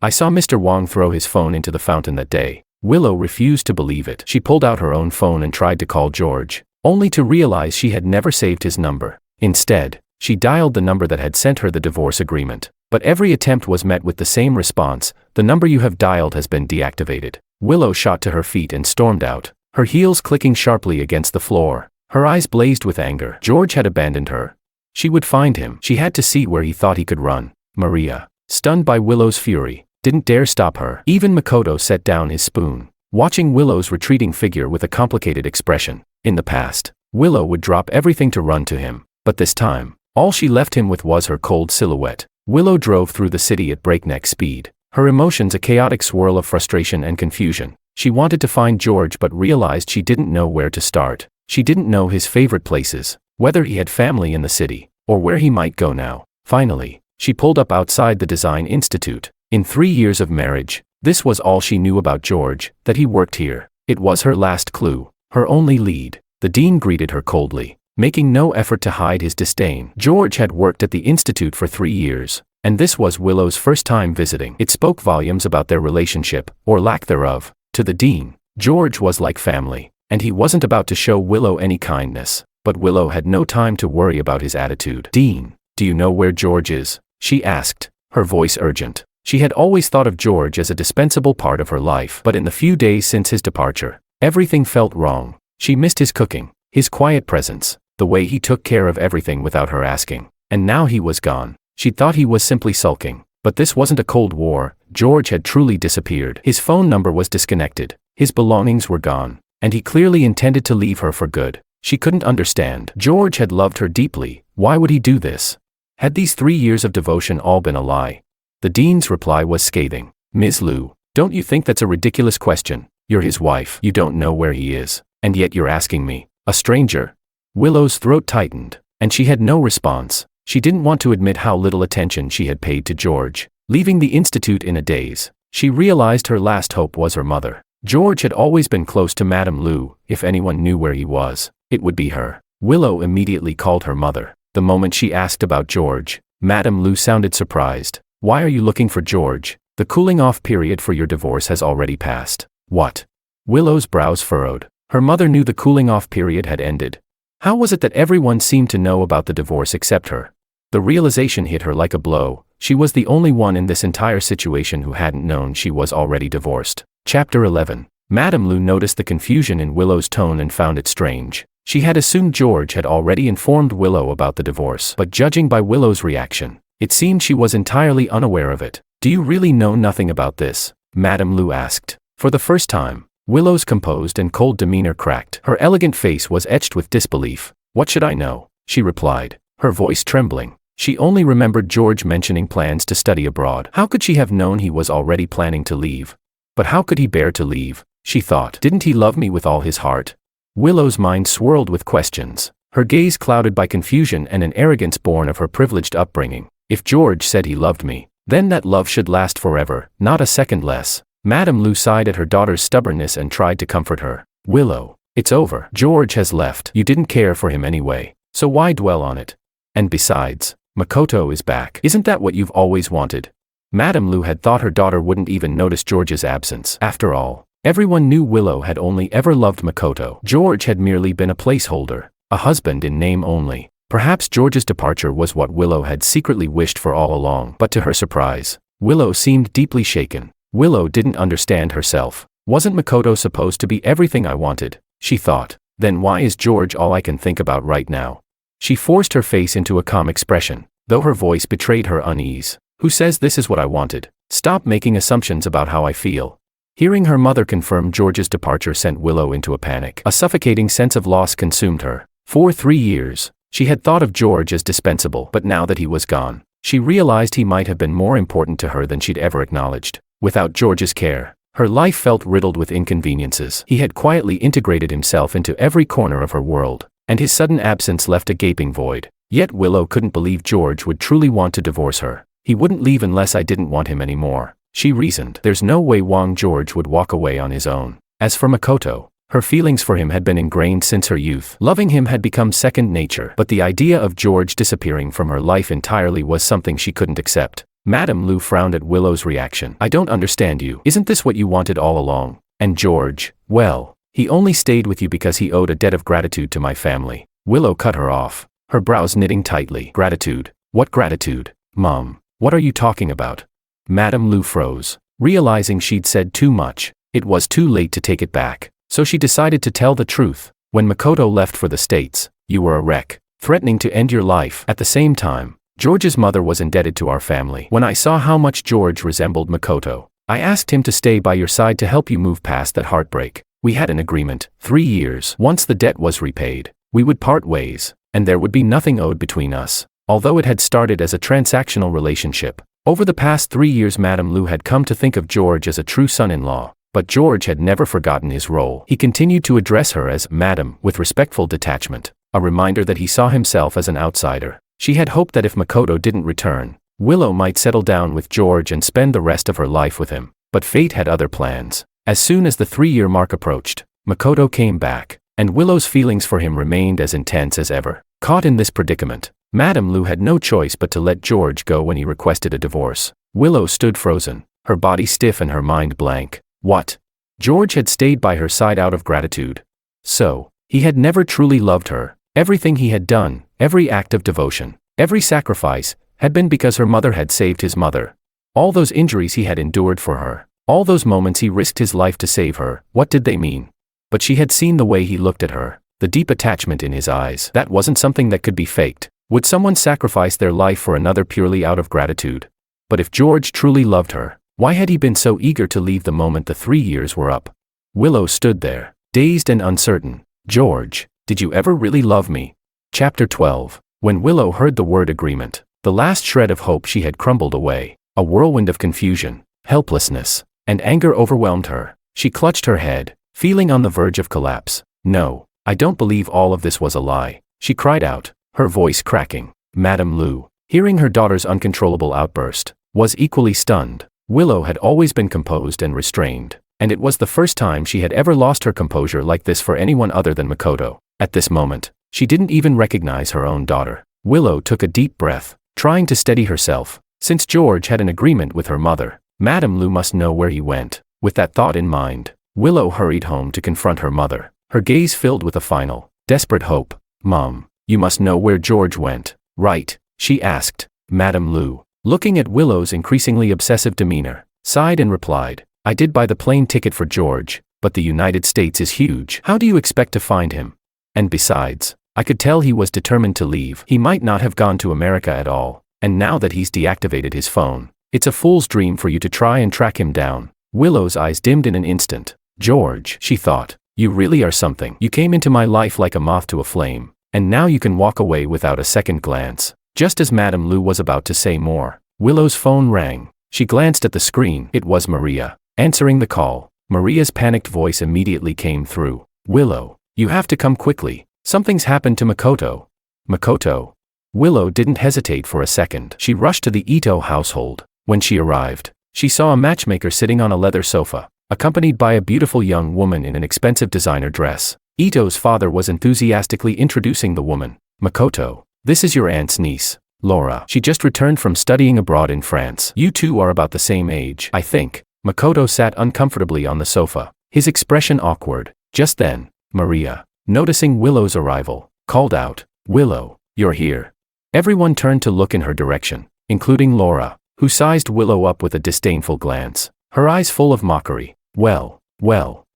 I saw Mr. Wang throw his phone into the fountain that day." Willow refused to believe it. She pulled out her own phone and tried to call George, only to realize she had never saved his number. Instead, she dialed the number that had sent her the divorce agreement. But every attempt was met with the same response: "The number you have dialed has been deactivated." Willow shot to her feet and stormed out, her heels clicking sharply against the floor. Her eyes blazed with anger. George had abandoned her. She would find him. She had to see where he thought he could run. Maria, stunned by Willow's fury, didn't dare stop her. Even Makoto set down his spoon, watching Willow's retreating figure with a complicated expression. In the past, Willow would drop everything to run to him, but this time, all she left him with was her cold silhouette. Willow drove through the city at breakneck speed, her emotions a chaotic swirl of frustration and confusion. She wanted to find George but realized she didn't know where to start. She didn't know his favorite places, whether he had family in the city, or where he might go now. Finally, she pulled up outside the Design Institute. In 3 years of marriage, this was all she knew about George, that he worked here. It was her last clue, her only lead. The dean greeted her coldly, making no effort to hide his disdain. George had worked at the institute for 3 years, and this was Willow's first time visiting. It spoke volumes about their relationship, or lack thereof. To the dean, George was like family. and he wasn't about to show Willow any kindness. But Willow had no time to worry about his attitude. "Dean, do you know where George is?" she asked, her voice urgent. She had always thought of George as a dispensable part of her life, but in the few days since his departure, everything felt wrong. She missed his cooking, his quiet presence, the way he took care of everything without her asking. And now he was gone. She thought he was simply sulking. But this wasn't a Cold War. George had truly disappeared. His phone number was disconnected, his belongings were gone, and he clearly intended to leave her for good. She couldn't understand. George had loved her deeply. Why would he do this? Had these 3 years of devotion all been a lie? The dean's reply was scathing. "Ms. Liu, don't you think that's a ridiculous question? You're his wife. You don't know where he is. And yet you're asking me, a stranger?" Willow's throat tightened, and she had no response. She didn't want to admit how little attention she had paid to George. Leaving the institute in a daze, she realized her last hope was her mother. George had always been close to Madame Liu. If anyone knew where he was, it would be her. Willow immediately called her mother. The moment she asked about George, Madame Liu sounded surprised. "Why are you looking for George? The cooling-off period for your divorce has already passed." "What?" Willow's brows furrowed. Her mother knew the cooling-off period had ended. How was it that everyone seemed to know about the divorce except her? The realization hit her like a blow. She was the only one in this entire situation who hadn't known she was already divorced. Chapter 11. Madame Liu noticed the confusion in Willow's tone and found it strange. She had assumed George had already informed Willow about the divorce, but judging by Willow's reaction, it seemed she was entirely unaware of it. "Do you really know nothing about this?" Madame Liu asked. For the first time, Willow's composed and cold demeanor cracked. Her elegant face was etched with disbelief. "What should I know?" she replied, her voice trembling. She only remembered George mentioning plans to study abroad. How could she have known he was already planning to leave? But how could he bear to leave? She thought. Didn't he love me with all his heart? Willow's mind swirled with questions, her gaze clouded by confusion and an arrogance born of her privileged upbringing. If George said he loved me, then that love should last forever, not a second less. Madame Liu sighed at her daughter's stubbornness and tried to comfort her. "Willow, it's over. George has left. You didn't care for him anyway, so why dwell on it? And besides, Makoto is back. Isn't that what you've always wanted?" Madame Liu had thought her daughter wouldn't even notice George's absence. After all, everyone knew Willow had only ever loved Makoto. George had merely been a placeholder, a husband in name only. Perhaps George's departure was what Willow had secretly wished for all along. But to her surprise, Willow seemed deeply shaken. Willow didn't understand herself. Wasn't Makoto supposed to be everything I wanted? She thought. Then why is George all I can think about right now? She forced her face into a calm expression, though her voice betrayed her unease. "Who says this is what I wanted? Stop making assumptions about how I feel." Hearing her mother confirm George's departure sent Willow into a panic. A suffocating sense of loss consumed her. For 3 years, she had thought of George as dispensable, but now that he was gone, she realized he might have been more important to her than she'd ever acknowledged. Without George's care, her life felt riddled with inconveniences. He had quietly integrated himself into every corner of her world, and his sudden absence left a gaping void. Yet Willow couldn't believe George would truly want to divorce her. "He wouldn't leave unless I didn't want him anymore," she reasoned. There's no way Wang George would walk away on his own. As for Makoto, her feelings for him had been ingrained since her youth. Loving him had become second nature. But the idea of George disappearing from her life entirely was something she couldn't accept. Madame Liu frowned at Willow's reaction. "I don't understand you. Isn't this what you wanted all along? And George, well, he only stayed with you because he owed a debt of gratitude to my family." Willow cut her off, her brows knitting tightly. "Gratitude? What gratitude? Mom, what are you talking about?" Madame Liu froze, realizing she'd said too much. It was too late to take it back, so she decided to tell the truth. "When Makoto left for the States, you were a wreck, threatening to end your life. At the same time, George's mother was indebted to our family. When I saw how much George resembled Makoto, I asked him to stay by your side to help you move past that heartbreak. We had an agreement, 3 years. Once the debt was repaid, we would part ways, and there would be nothing owed between us." Although it had started as a transactional relationship, over the past 3 years Madame Liu had come to think of George as a true son-in-law. But George had never forgotten his role. He continued to address her as Madam with respectful detachment, a reminder that he saw himself as an outsider. She had hoped that if Makoto didn't return, Willow might settle down with George and spend the rest of her life with him. But fate had other plans. As soon as the 3-year mark approached, Makoto came back, and Willow's feelings for him remained as intense as ever. Caught in this predicament, Madame Liu had no choice but to let George go when he requested a divorce. Willow stood frozen, her body stiff and her mind blank. What? George had stayed by her side out of gratitude. So, he had never truly loved her. Everything he had done, every act of devotion, every sacrifice, had been because her mother had saved his mother. All those injuries he had endured for her, all those moments he risked his life to save her, what did they mean? But she had seen the way he looked at her, the deep attachment in his eyes. That wasn't something that could be faked. Would someone sacrifice their life for another purely out of gratitude? But if George truly loved her, why had he been so eager to leave the moment the 3 years were up? Willow stood there, dazed and uncertain. George, did you ever really love me? Chapter 12. When Willow heard the word agreement, the last shred of hope she had crumbled away. A whirlwind of confusion, helplessness, and anger overwhelmed her. She clutched her head, feeling on the verge of collapse. No, I don't believe all of this was a lie, she cried out, her voice cracking. Madame Lu, hearing her daughter's uncontrollable outburst, was equally stunned. Willow had always been composed and restrained, and it was the first time she had ever lost her composure like this for anyone other than Makoto. At this moment, she didn't even recognize her own daughter. Willow took a deep breath, trying to steady herself. Since George had an agreement with her mother, Madame Lu must know where he went. With that thought in mind, Willow hurried home to confront her mother, her gaze filled with a final, desperate hope. Mom, you must know where George went, right? She asked. Madame Lu, looking at Willow's increasingly obsessive demeanor, sighed and replied, I did buy the plane ticket for George, but the United States is huge. How do you expect to find him? And besides, I could tell he was determined to leave. He might not have gone to America at all. And now that he's deactivated his phone, it's a fool's dream for you to try and track him down. Willow's eyes dimmed in an instant. George, she thought, you really are something. You came into my life like a moth to a flame, and now you can walk away without a second glance. Just as Madame Lu was about to say more, Willow's phone rang. She glanced at the screen. It was Maria, answering the call. Maria's panicked voice immediately came through. Willow, you have to come quickly. Something's happened to Makoto. Makoto? Willow didn't hesitate for a second. She rushed to the Ito household. When she arrived, she saw a matchmaker sitting on a leather sofa, accompanied by a beautiful young woman in an expensive designer dress. Ito's father was enthusiastically introducing the woman. Makoto, this is your aunt's niece, Laura. She just returned from studying abroad in France. You two are about the same age, I think. Makoto sat uncomfortably on the sofa, his expression awkward. Just then, Maria, noticing Willow's arrival, called out, Willow, you're here. Everyone turned to look in her direction, including Laura, who sized Willow up with a disdainful glance, her eyes full of mockery. Well,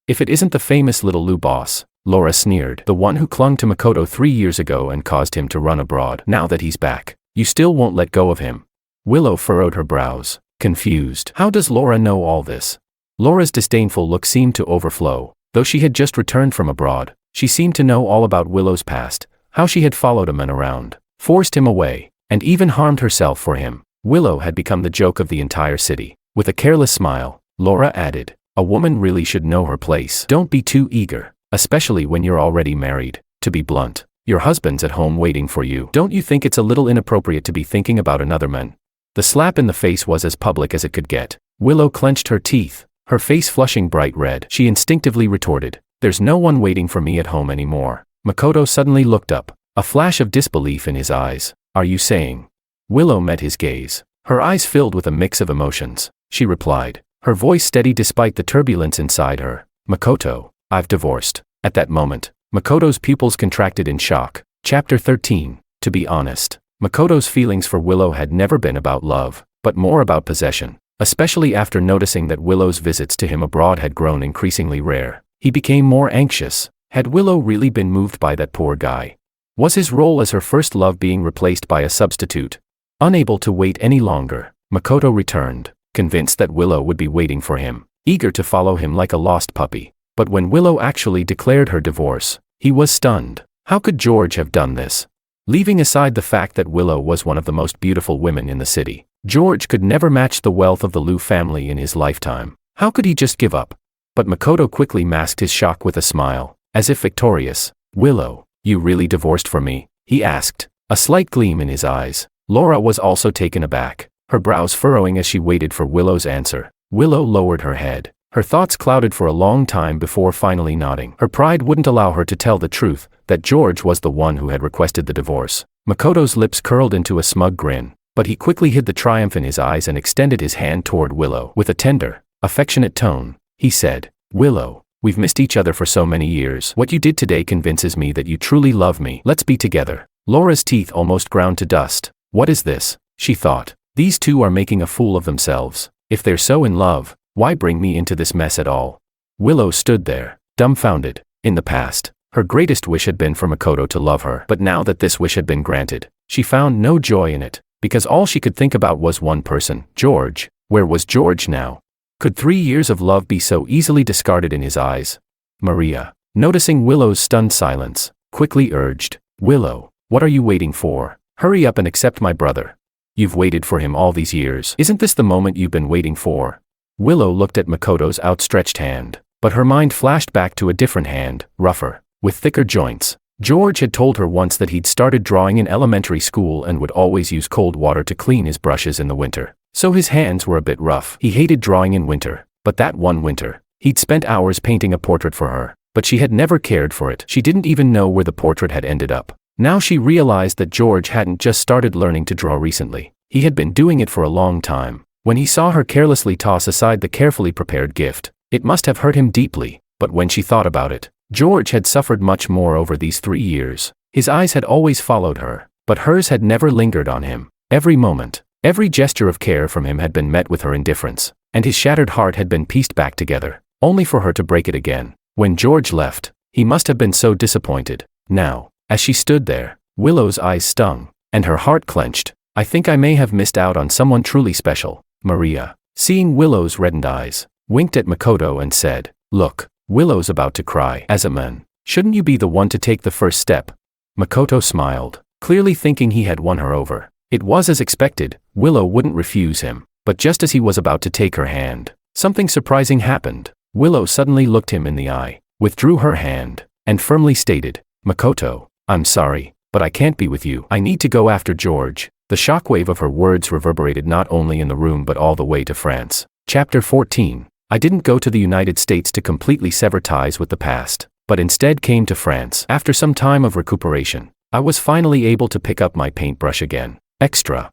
if it isn't the famous little Lu boss, Laura sneered, the one who clung to Makoto 3 years ago and caused him to run abroad. Now that he's back, you still won't let go of him. Willow furrowed her brows, confused. How does Laura know all this? Laura's disdainful look seemed to overflow. Though she had just returned from abroad, she seemed to know all about Willow's past, how she had followed a man around, forced him away, and even harmed herself for him. Willow had become the joke of the entire city. With a careless smile, Laura added, a woman really should know her place. Don't be too eager, especially when you're already married. To be blunt, your husband's at home waiting for you. Don't you think it's a little inappropriate to be thinking about another man? The slap in the face was as public as it could get. Willow clenched her teeth, her face flushing bright red. She instinctively retorted, there's no one waiting for me at home anymore. Makoto suddenly looked up, a flash of disbelief in his eyes. Are you saying? Willow met his gaze, her eyes filled with a mix of emotions. She replied, her voice steady despite the turbulence inside her. Makoto, I've divorced. At that moment, Makoto's pupils contracted in shock. Chapter 13. To be honest, Makoto's feelings for Willow had never been about love, but more about possession. Especially after noticing that Willow's visits to him abroad had grown increasingly rare, he became more anxious. Had Willow really been moved by that poor guy? Was his role as her first love being replaced by a substitute? Unable to wait any longer, Makoto returned, convinced that Willow would be waiting for him, eager to follow him like a lost puppy. But when Willow actually declared her divorce, he was stunned. How could George have done this? Leaving aside the fact that Willow was one of the most beautiful women in the city, George could never match the wealth of the Lu family in his lifetime. How could he just give up? But Makoto quickly masked his shock with a smile, as if victorious. Willow, you really divorced for me? He asked, a slight gleam in his eyes. Laura was also taken aback, her brows furrowing as she waited for Willow's answer. Willow lowered her head, her thoughts clouded for a long time before finally nodding. Her pride wouldn't allow her to tell the truth, that George was the one who had requested the divorce. Makoto's lips curled into a smug grin, but he quickly hid the triumph in his eyes and extended his hand toward Willow. With a tender, affectionate tone, he said, Willow, We've missed each other for so many years. What you did today convinces me that you truly love me. Let's be together. Laura's teeth almost ground to dust. What is this? She thought. These two are making a fool of themselves. If they're so in love, why bring me into this mess at all? Willow stood there, dumbfounded. In the past, her greatest wish had been for Makoto to love her. But now that this wish had been granted, she found no joy in it, because all she could think about was one person, George. Where was George now? Could 3 years of love be so easily discarded in his eyes? Maria, noticing Willow's stunned silence, quickly urged, Willow, what are you waiting for? Hurry up and accept my brother. You've waited for him all these years. Isn't this the moment you've been waiting for? Willow looked at Makoto's outstretched hand, but her mind flashed back to a different hand, rougher, with thicker joints. George had told her once that he'd started drawing in elementary school and would always use cold water to clean his brushes in the winter. So his hands were a bit rough. He hated drawing in winter, but that one winter, he'd spent hours painting a portrait for her, but she had never cared for it. She didn't even know where the portrait had ended up. Now she realized that George hadn't just started learning to draw recently. He had been doing it for a long time. When he saw her carelessly toss aside the carefully prepared gift, it must have hurt him deeply, but when she thought about it, George had suffered much more over these 3 years. His eyes had always followed her, but hers had never lingered on him. Every moment, every gesture of care from him had been met with her indifference, and his shattered heart had been pieced back together, only for her to break it again. When George left, he must have been so disappointed. Now, as she stood there, Willow's eyes stung, and her heart clenched. I think I may have missed out on someone truly special. Maria, seeing Willow's reddened eyes, winked at Makoto and said, Look, Willow's about to cry. As a man, shouldn't you be the one to take the first step? Makoto smiled, clearly thinking he had won her over. It was as expected, Willow wouldn't refuse him, but just as he was about to take her hand, something surprising happened. Willow suddenly looked him in the eye, withdrew her hand, and firmly stated, Makoto, I'm sorry, but I can't be with you. I need to go after George. The shockwave of her words reverberated not only in the room but all the way to France. Chapter 14. I didn't go to the United States to completely sever ties with the past, but instead came to France. After some time of recuperation, I was finally able to pick up my paintbrush again. Extra,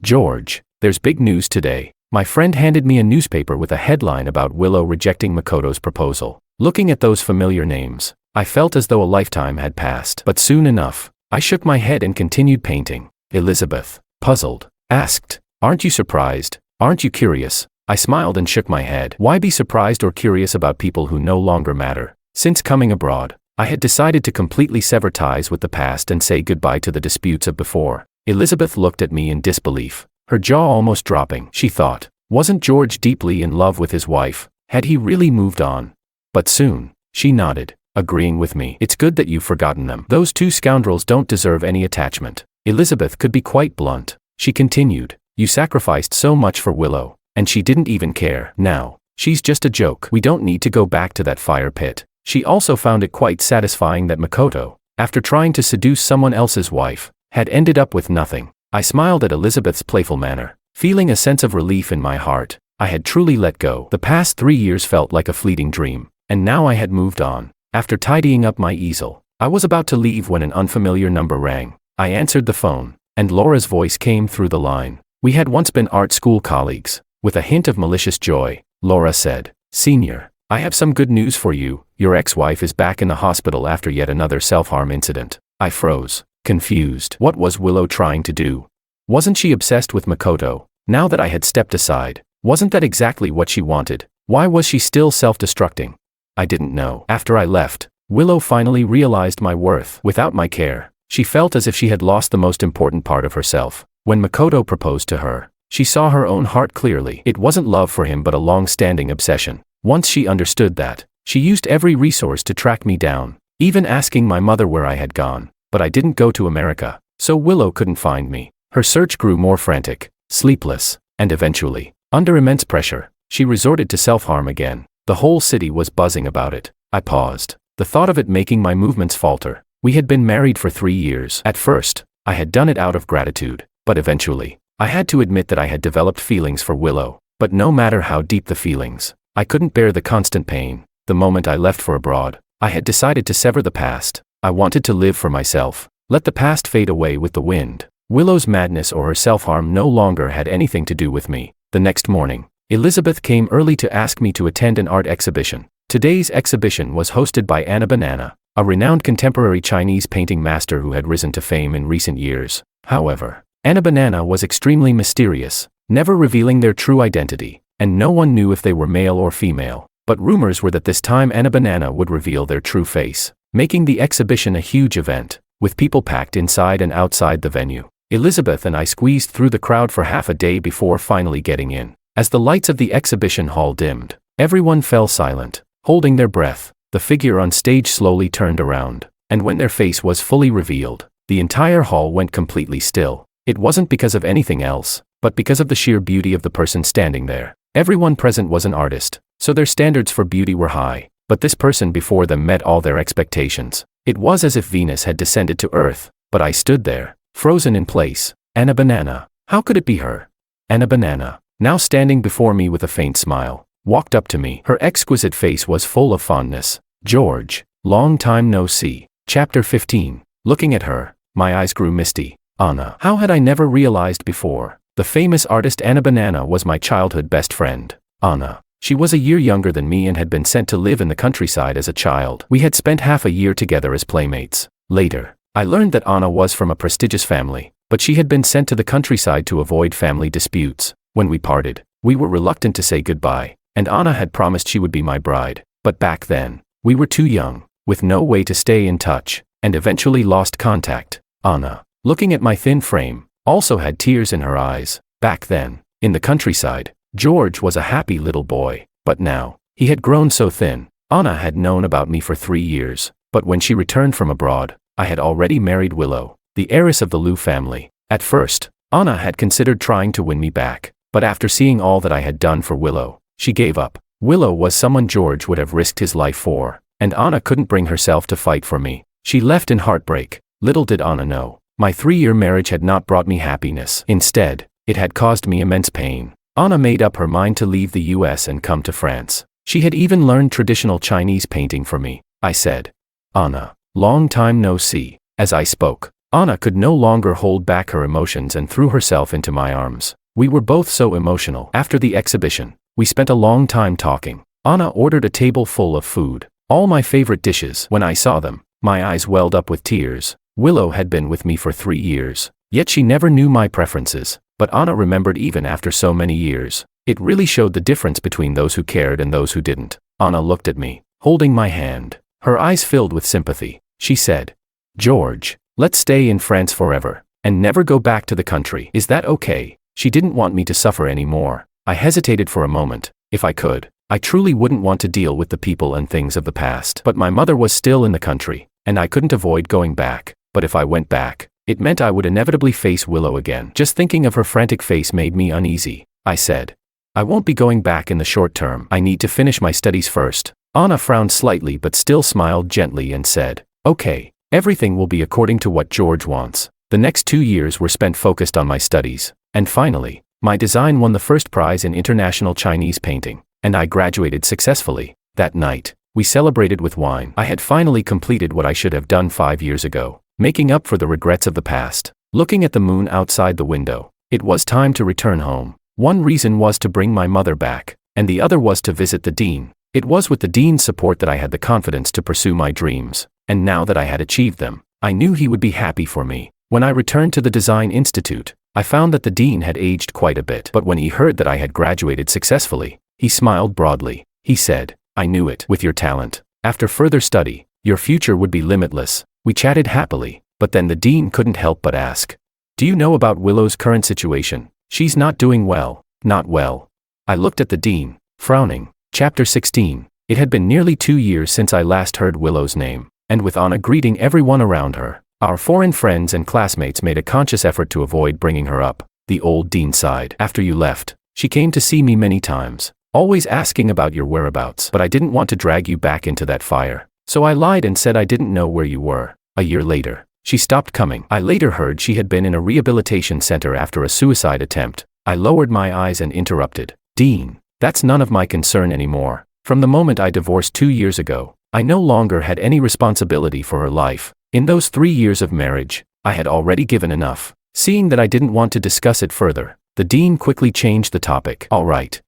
George, there's big news today. My friend handed me a newspaper with a headline about Willow rejecting Makoto's proposal. Looking at those familiar names, I felt as though a lifetime had passed. But soon enough, I shook my head and continued painting. Elizabeth, puzzled, asked, Aren't you surprised? Aren't you curious? I smiled and shook my head. Why be surprised or curious about people who no longer matter? Since coming abroad, I had decided to completely sever ties with the past and say goodbye to the disputes of before. Elizabeth looked at me in disbelief, her jaw almost dropping. She thought, wasn't George deeply in love with his wife? Had he really moved on? But soon, she nodded, agreeing with me. It's good that you've forgotten them. Those two scoundrels don't deserve any attachment. Elizabeth could be quite blunt. She continued, you sacrificed so much for Willow, and she didn't even care. Now, she's just a joke. We don't need to go back to that fire pit. She also found it quite satisfying that Makoto, after trying to seduce someone else's wife, had ended up with nothing. I smiled at Elizabeth's playful manner, feeling a sense of relief in my heart. I had truly let go. The past 3 years felt like a fleeting dream, and now I had moved on. After tidying up my easel, I was about to leave when an unfamiliar number rang. I answered the phone, and Laura's voice came through the line. We had once been art school colleagues. With a hint of malicious joy, Laura said, Senior, I have some good news for you. Your ex-wife is back in the hospital after yet another self-harm incident. I froze, confused. What was Willow trying to do? Wasn't she obsessed with Makoto? Now that I had stepped aside, wasn't that exactly what she wanted? Why was she still self-destructing? I didn't know. After I left, Willow finally realized my worth. Without my care, she felt as if she had lost the most important part of herself. When Makoto proposed to her, she saw her own heart clearly. It wasn't love for him but a long-standing obsession. Once she understood that, she used every resource to track me down, even asking my mother where I had gone. But I didn't go to America, so Willow couldn't find me. Her search grew more frantic, sleepless, and eventually, under immense pressure, she resorted to self-harm again. The whole city was buzzing about it. I paused, the thought of it making my movements falter. We had been married for 3 years. At first, I had done it out of gratitude, but eventually, I had to admit that I had developed feelings for Willow. But no matter how deep the feelings, I couldn't bear the constant pain. The moment I left for abroad, I had decided to sever the past. I wanted to live for myself, let the past fade away with the wind. Willow's madness or her self-harm no longer had anything to do with me. The next morning, Elizabeth came early to ask me to attend an art exhibition. Today's exhibition was hosted by Anna Banana, a renowned contemporary Chinese painting master who had risen to fame in recent years. However, Anna Banana was extremely mysterious, never revealing their true identity, and no one knew if they were male or female. But rumors were that this time Anna Banana would reveal their true face, making the exhibition a huge event, with people packed inside and outside the venue. Elizabeth and I squeezed through the crowd for half a day before finally getting in. As the lights of the exhibition hall dimmed, everyone fell silent, holding their breath. The figure on stage slowly turned around, and when their face was fully revealed, the entire hall went completely still. It wasn't because of anything else, but because of the sheer beauty of the person standing there. Everyone present was an artist, so their standards for beauty were high, but this person before them met all their expectations. It was as if Venus had descended to Earth, but I stood there, frozen in place. Anna Banana. How could it be her? Anna Banana, now standing before me with a faint smile, walked up to me. Her exquisite face was full of fondness. George, long time no see. Chapter 15. Looking at her, my eyes grew misty. Anna. How had I never realized before? The famous artist Anna Banana was my childhood best friend. Anna. She was a year younger than me and had been sent to live in the countryside as a child. We had spent half a year together as playmates. Later, I learned that Anna was from a prestigious family, but she had been sent to the countryside to avoid family disputes. When we parted, we were reluctant to say goodbye, and Anna had promised she would be my bride. But back then, we were too young, with no way to stay in touch, and eventually lost contact. Anna, looking at my thin frame, also had tears in her eyes. Back then, in the countryside, George was a happy little boy, but now, he had grown so thin. Anna had known about me for 3 years, but when she returned from abroad, I had already married Willow, the heiress of the Liu family. At first, Anna had considered trying to win me back, but after seeing all that I had done for Willow, she gave up. Willow was someone George would have risked his life for, and Anna couldn't bring herself to fight for me. She left in heartbreak. Little did Anna know, my 3-year marriage had not brought me happiness. Instead, it had caused me immense pain. Anna made up her mind to leave the US and come to France. She had even learned traditional Chinese painting for me. I said, Anna, long time no see. As I spoke, Anna could no longer hold back her emotions and threw herself into my arms. We were both so emotional. After the exhibition, we spent a long time talking. Anna ordered a table full of food, all my favorite dishes. When I saw them, my eyes welled up with tears. Willow had been with me for 3 years, yet she never knew my preferences. But Anna remembered even after so many years. It really showed the difference between those who cared and those who didn't. Anna looked at me, holding my hand. Her eyes filled with sympathy. She said, George, let's stay in France forever, and never go back to the country. Is that okay? She didn't want me to suffer anymore. I hesitated for a moment. If I could, I truly wouldn't want to deal with the people and things of the past. But my mother was still in the country, and I couldn't avoid going back. But if I went back, it meant I would inevitably face Willow again. Just thinking of her frantic face made me uneasy. I said, I won't be going back in the short term. I need to finish my studies first. Anna frowned slightly but still smiled gently and said, okay, everything will be according to what George wants. The next 2 years were spent focused on my studies. And finally, my design won the first prize in international Chinese painting, and I graduated successfully. That night, we celebrated with wine. I had finally completed what I should have done 5 years ago, making up for the regrets of the past. Looking at the moon outside the window, it was time to return home. One reason was to bring my mother back, and the other was to visit the dean. It was with the dean's support that I had the confidence to pursue my dreams, and now that I had achieved them, I knew he would be happy for me. When I returned to the Design Institute, I found that the dean had aged quite a bit. But when he heard that I had graduated successfully, he smiled broadly. He said, I knew it. With your talent, after further study, your future would be limitless. We chatted happily, but then the dean couldn't help but ask, do you know about Willow's current situation? She's not doing well. Not well. I looked at the dean, frowning. Chapter 16. It had been nearly 2 years since I last heard Willow's name, and with Anna greeting everyone around her, our foreign friends and classmates made a conscious effort to avoid bringing her up. The old dean sighed. After you left, she came to see me many times, always asking about your whereabouts. But I didn't want to drag you back into that fire, so I lied and said I didn't know where you were. A year later, she stopped coming. I later heard she had been in a rehabilitation center after a suicide attempt. I lowered my eyes and interrupted. Dean, that's none of my concern anymore. From the moment I divorced 2 years ago, I no longer had any responsibility for her life. In those 3 years of marriage, I had already given enough. Seeing that I didn't want to discuss it further, the dean quickly changed the topic. All right,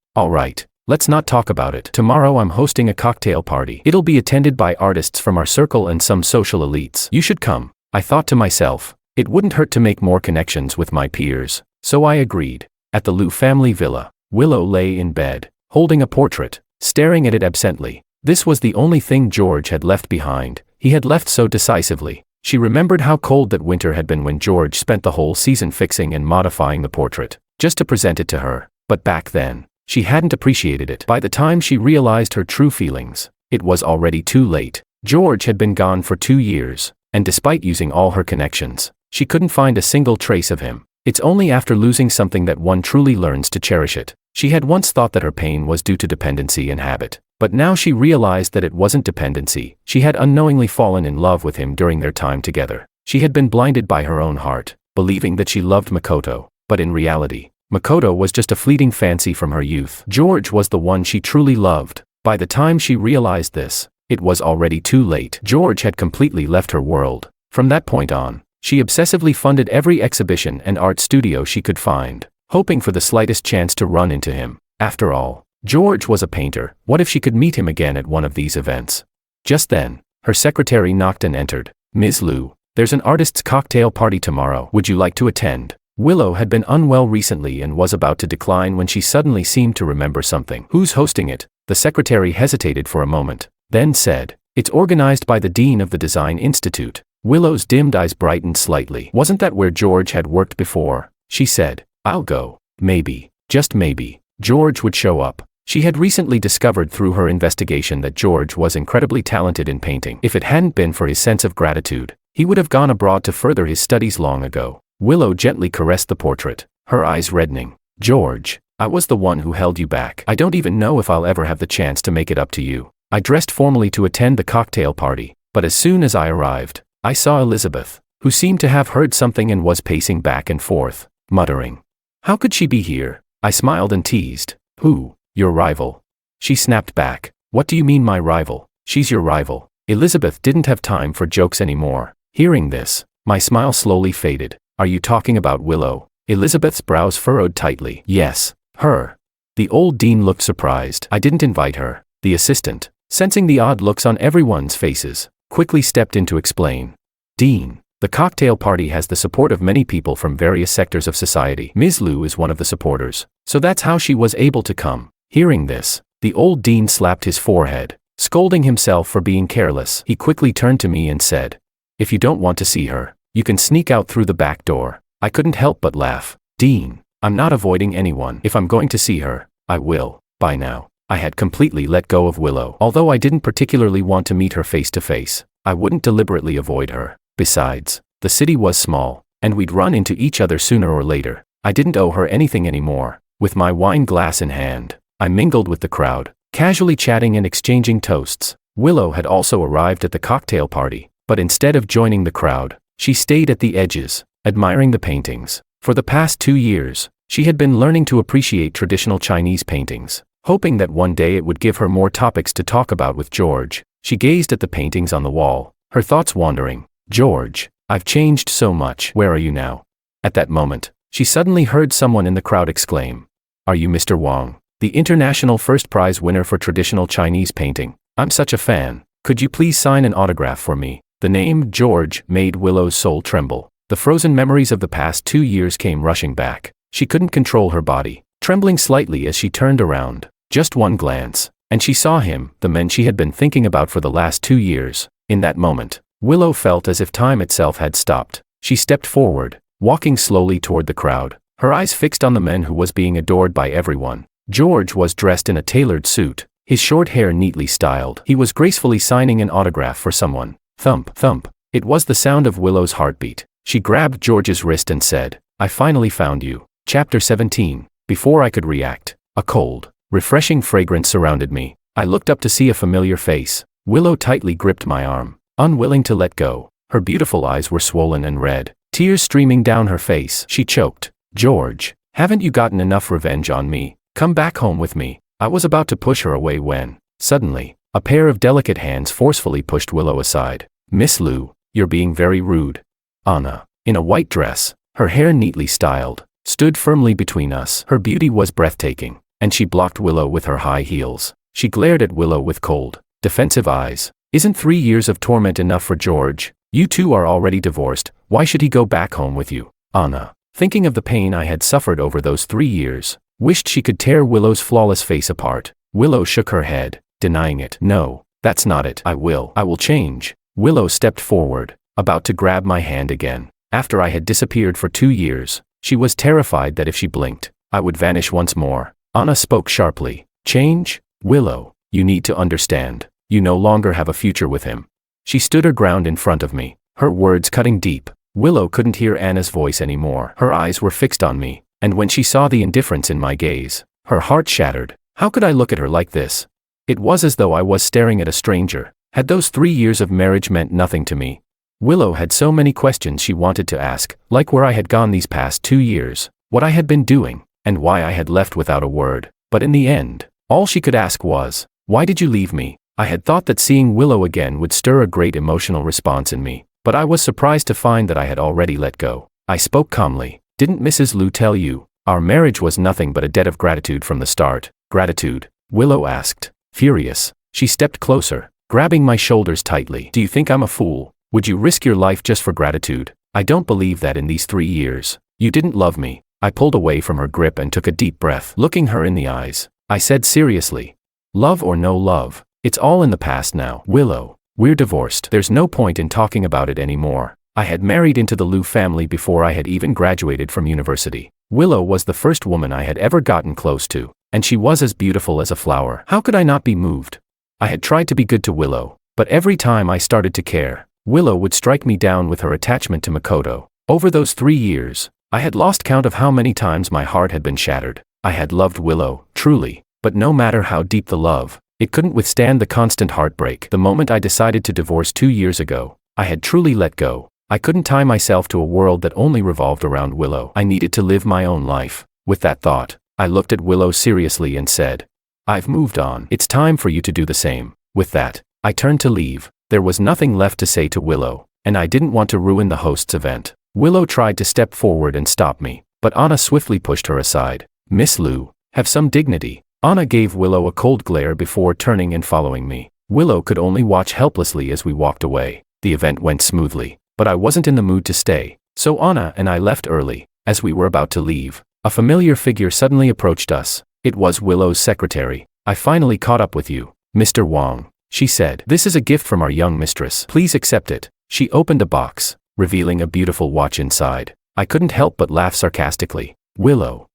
Let's not talk about it. Tomorrow I'm hosting a cocktail party. It'll be attended by artists from our circle and some social elites. You should come. I thought to myself, it wouldn't hurt to make more connections with my peers. So I agreed. At the Liu family villa, Willow lay in bed, holding a portrait, staring at it absently. This was the only thing George had left behind. He had left so decisively. She remembered how cold that winter had been when George spent the whole season fixing and modifying the portrait, just to present it to her. But back then, she hadn't appreciated it. By the time she realized her true feelings, it was already too late. George had been gone for 2 years, and despite using all her connections, she couldn't find a single trace of him. It's only after losing something that one truly learns to cherish it. She had once thought that her pain was due to dependency and habit, but now she realized that it wasn't dependency. She had unknowingly fallen in love with him during their time together. She had been blinded by her own heart, believing that she loved Makoto, but in reality, Makoto was just a fleeting fancy from her youth. George was the one she truly loved. By the time she realized this, it was already too late. George had completely left her world. From that point on, she obsessively funded every exhibition and art studio she could find, hoping for the slightest chance to run into him. After all, George was a painter. What if she could meet him again at one of these events? Just then, her secretary knocked and entered. Ms. Liu, there's an artist's cocktail party tomorrow. Would you like to attend? Willow had been unwell recently and was about to decline when she suddenly seemed to remember something. Who's hosting it? The secretary hesitated for a moment, then said, it's organized by the dean of the Design Institute. Willow's dimmed eyes brightened slightly. Wasn't that where George had worked before? She said, I'll go. Maybe, just maybe, George would show up. She had recently discovered through her investigation that George was incredibly talented in painting. If it hadn't been for his sense of gratitude, he would have gone abroad to further his studies long ago. Willow gently caressed the portrait, her eyes reddening. George, I was the one who held you back. I don't even know if I'll ever have the chance to make it up to you. I dressed formally to attend the cocktail party, but as soon as I arrived, I saw Elizabeth, who seemed to have heard something and was pacing back and forth, muttering. How could she be here? I smiled and teased. Who? Your rival. She snapped back. What do you mean my rival? She's your rival. Elizabeth didn't have time for jokes anymore. Hearing this, my smile slowly faded. Are you talking about Willow? Elizabeth's brows furrowed tightly. Yes, her. The old dean looked surprised. I didn't invite her. The assistant, sensing the odd looks on everyone's faces, quickly stepped in to explain. Dean, the cocktail party has the support of many people from various sectors of society. Ms. Liu is one of the supporters, so that's how she was able to come. Hearing this, the old dean slapped his forehead, scolding himself for being careless. He quickly turned to me and said, if you don't want to see her, you can sneak out through the back door. I couldn't help but laugh. Dean, I'm not avoiding anyone. If I'm going to see her, I will. By now, I had completely let go of Willow. Although I didn't particularly want to meet her face to face, I wouldn't deliberately avoid her. Besides, the city was small, and we'd run into each other sooner or later. I didn't owe her anything anymore. With my wine glass in hand, I mingled with the crowd, casually chatting and exchanging toasts. Willow had also arrived at the cocktail party, but instead of joining the crowd, she stayed at the edges, admiring the paintings. For the past 2 years, she had been learning to appreciate traditional Chinese paintings, hoping that one day it would give her more topics to talk about with George. She gazed at the paintings on the wall, her thoughts wandering. George, I've changed so much. Where are you now? At that moment, she suddenly heard someone in the crowd exclaim, Are you Mr. Wang, the international first prize winner for traditional Chinese painting? I'm such a fan. Could you please sign an autograph for me? The name George made Willow's soul tremble. The frozen memories of the past 2 years came rushing back. She couldn't control her body, trembling slightly as she turned around. Just one glance, and she saw him, the man she had been thinking about for the last 2 years. In that moment, Willow felt as if time itself had stopped. She stepped forward, walking slowly toward the crowd, her eyes fixed on the man who was being adored by everyone. George was dressed in a tailored suit, his short hair neatly styled. He was gracefully signing an autograph for someone. Thump, thump. It was the sound of Willow's heartbeat. She grabbed George's wrist and said, I finally found you. Chapter 17. Before I could react, a cold, refreshing fragrance surrounded me. I looked up to see a familiar face. Willow tightly gripped my arm, unwilling to let go. Her beautiful eyes were swollen and red, tears streaming down her face. She choked. George, haven't you gotten enough revenge on me? Come back home with me. I was about to push her away when, suddenly, a pair of delicate hands forcefully pushed Willow aside. Miss Liu, you're being very rude. Anna, in a white dress, her hair neatly styled, stood firmly between us. Her beauty was breathtaking, and she blocked Willow with her high heels. She glared at Willow with cold, defensive eyes. Isn't 3 years of torment enough for George? You two are already divorced, why should he go back home with you? Anna, thinking of the pain I had suffered over those 3 years, wished she could tear Willow's flawless face apart. Willow shook her head, denying it. No, that's not it. I will change. Willow stepped forward, about to grab my hand again. After I had disappeared for 2 years, she was terrified that if she blinked, I would vanish once more. Anna spoke sharply. Change? Willow, you need to understand. You no longer have a future with him. She stood her ground in front of me, her words cutting deep. Willow couldn't hear Anna's voice anymore. Her eyes were fixed on me, and when she saw the indifference in my gaze, her heart shattered. How could I look at her like this? It was as though I was staring at a stranger. Had those 3 years of marriage meant nothing to me? Willow had so many questions she wanted to ask, like where I had gone these past 2 years, what I had been doing, and why I had left without a word. But in the end, all she could ask was, why did you leave me? I had thought that seeing Willow again would stir a great emotional response in me, but I was surprised to find that I had already let go. I spoke calmly. Didn't Mrs. Liu tell you? Our marriage was nothing but a debt of gratitude from the start. Gratitude? Willow asked. Furious, she stepped closer, grabbing my shoulders tightly. Do you think I'm a fool? Would you risk your life just for gratitude? I don't believe that in these 3 years. You didn't love me. I pulled away from her grip and took a deep breath. Looking her in the eyes, I said seriously. Love or no love, it's all in the past now. Willow, we're divorced. There's no point in talking about it anymore. I had married into the Liu family before I had even graduated from university. Willow was the first woman I had ever gotten close to, and she was as beautiful as a flower. How could I not be moved? I had tried to be good to Willow, but every time I started to care, Willow would strike me down with her attachment to Makoto. Over those 3 years, I had lost count of how many times my heart had been shattered. I had loved Willow, truly, but no matter how deep the love, it couldn't withstand the constant heartbreak. The moment I decided to divorce 2 years ago, I had truly let go. I couldn't tie myself to a world that only revolved around Willow. I needed to live my own life. With that thought, I looked at Willow seriously and said, I've moved on. It's time for you to do the same. With that, I turned to leave. There was nothing left to say to Willow, and I didn't want to ruin the host's event. Willow tried to step forward and stop me, but Anna swiftly pushed her aside. Miss Liu, have some dignity. Anna gave Willow a cold glare before turning and following me. Willow could only watch helplessly as we walked away. The event went smoothly, but I wasn't in the mood to stay, so Anna and I left early. As we were about to leave, a familiar figure suddenly approached us. It was Willow's secretary. I finally caught up with you, Mr. Wang, she said. This is a gift from our young mistress. Please accept it. She opened a box, revealing a beautiful watch inside. I couldn't help but laugh sarcastically. Willow,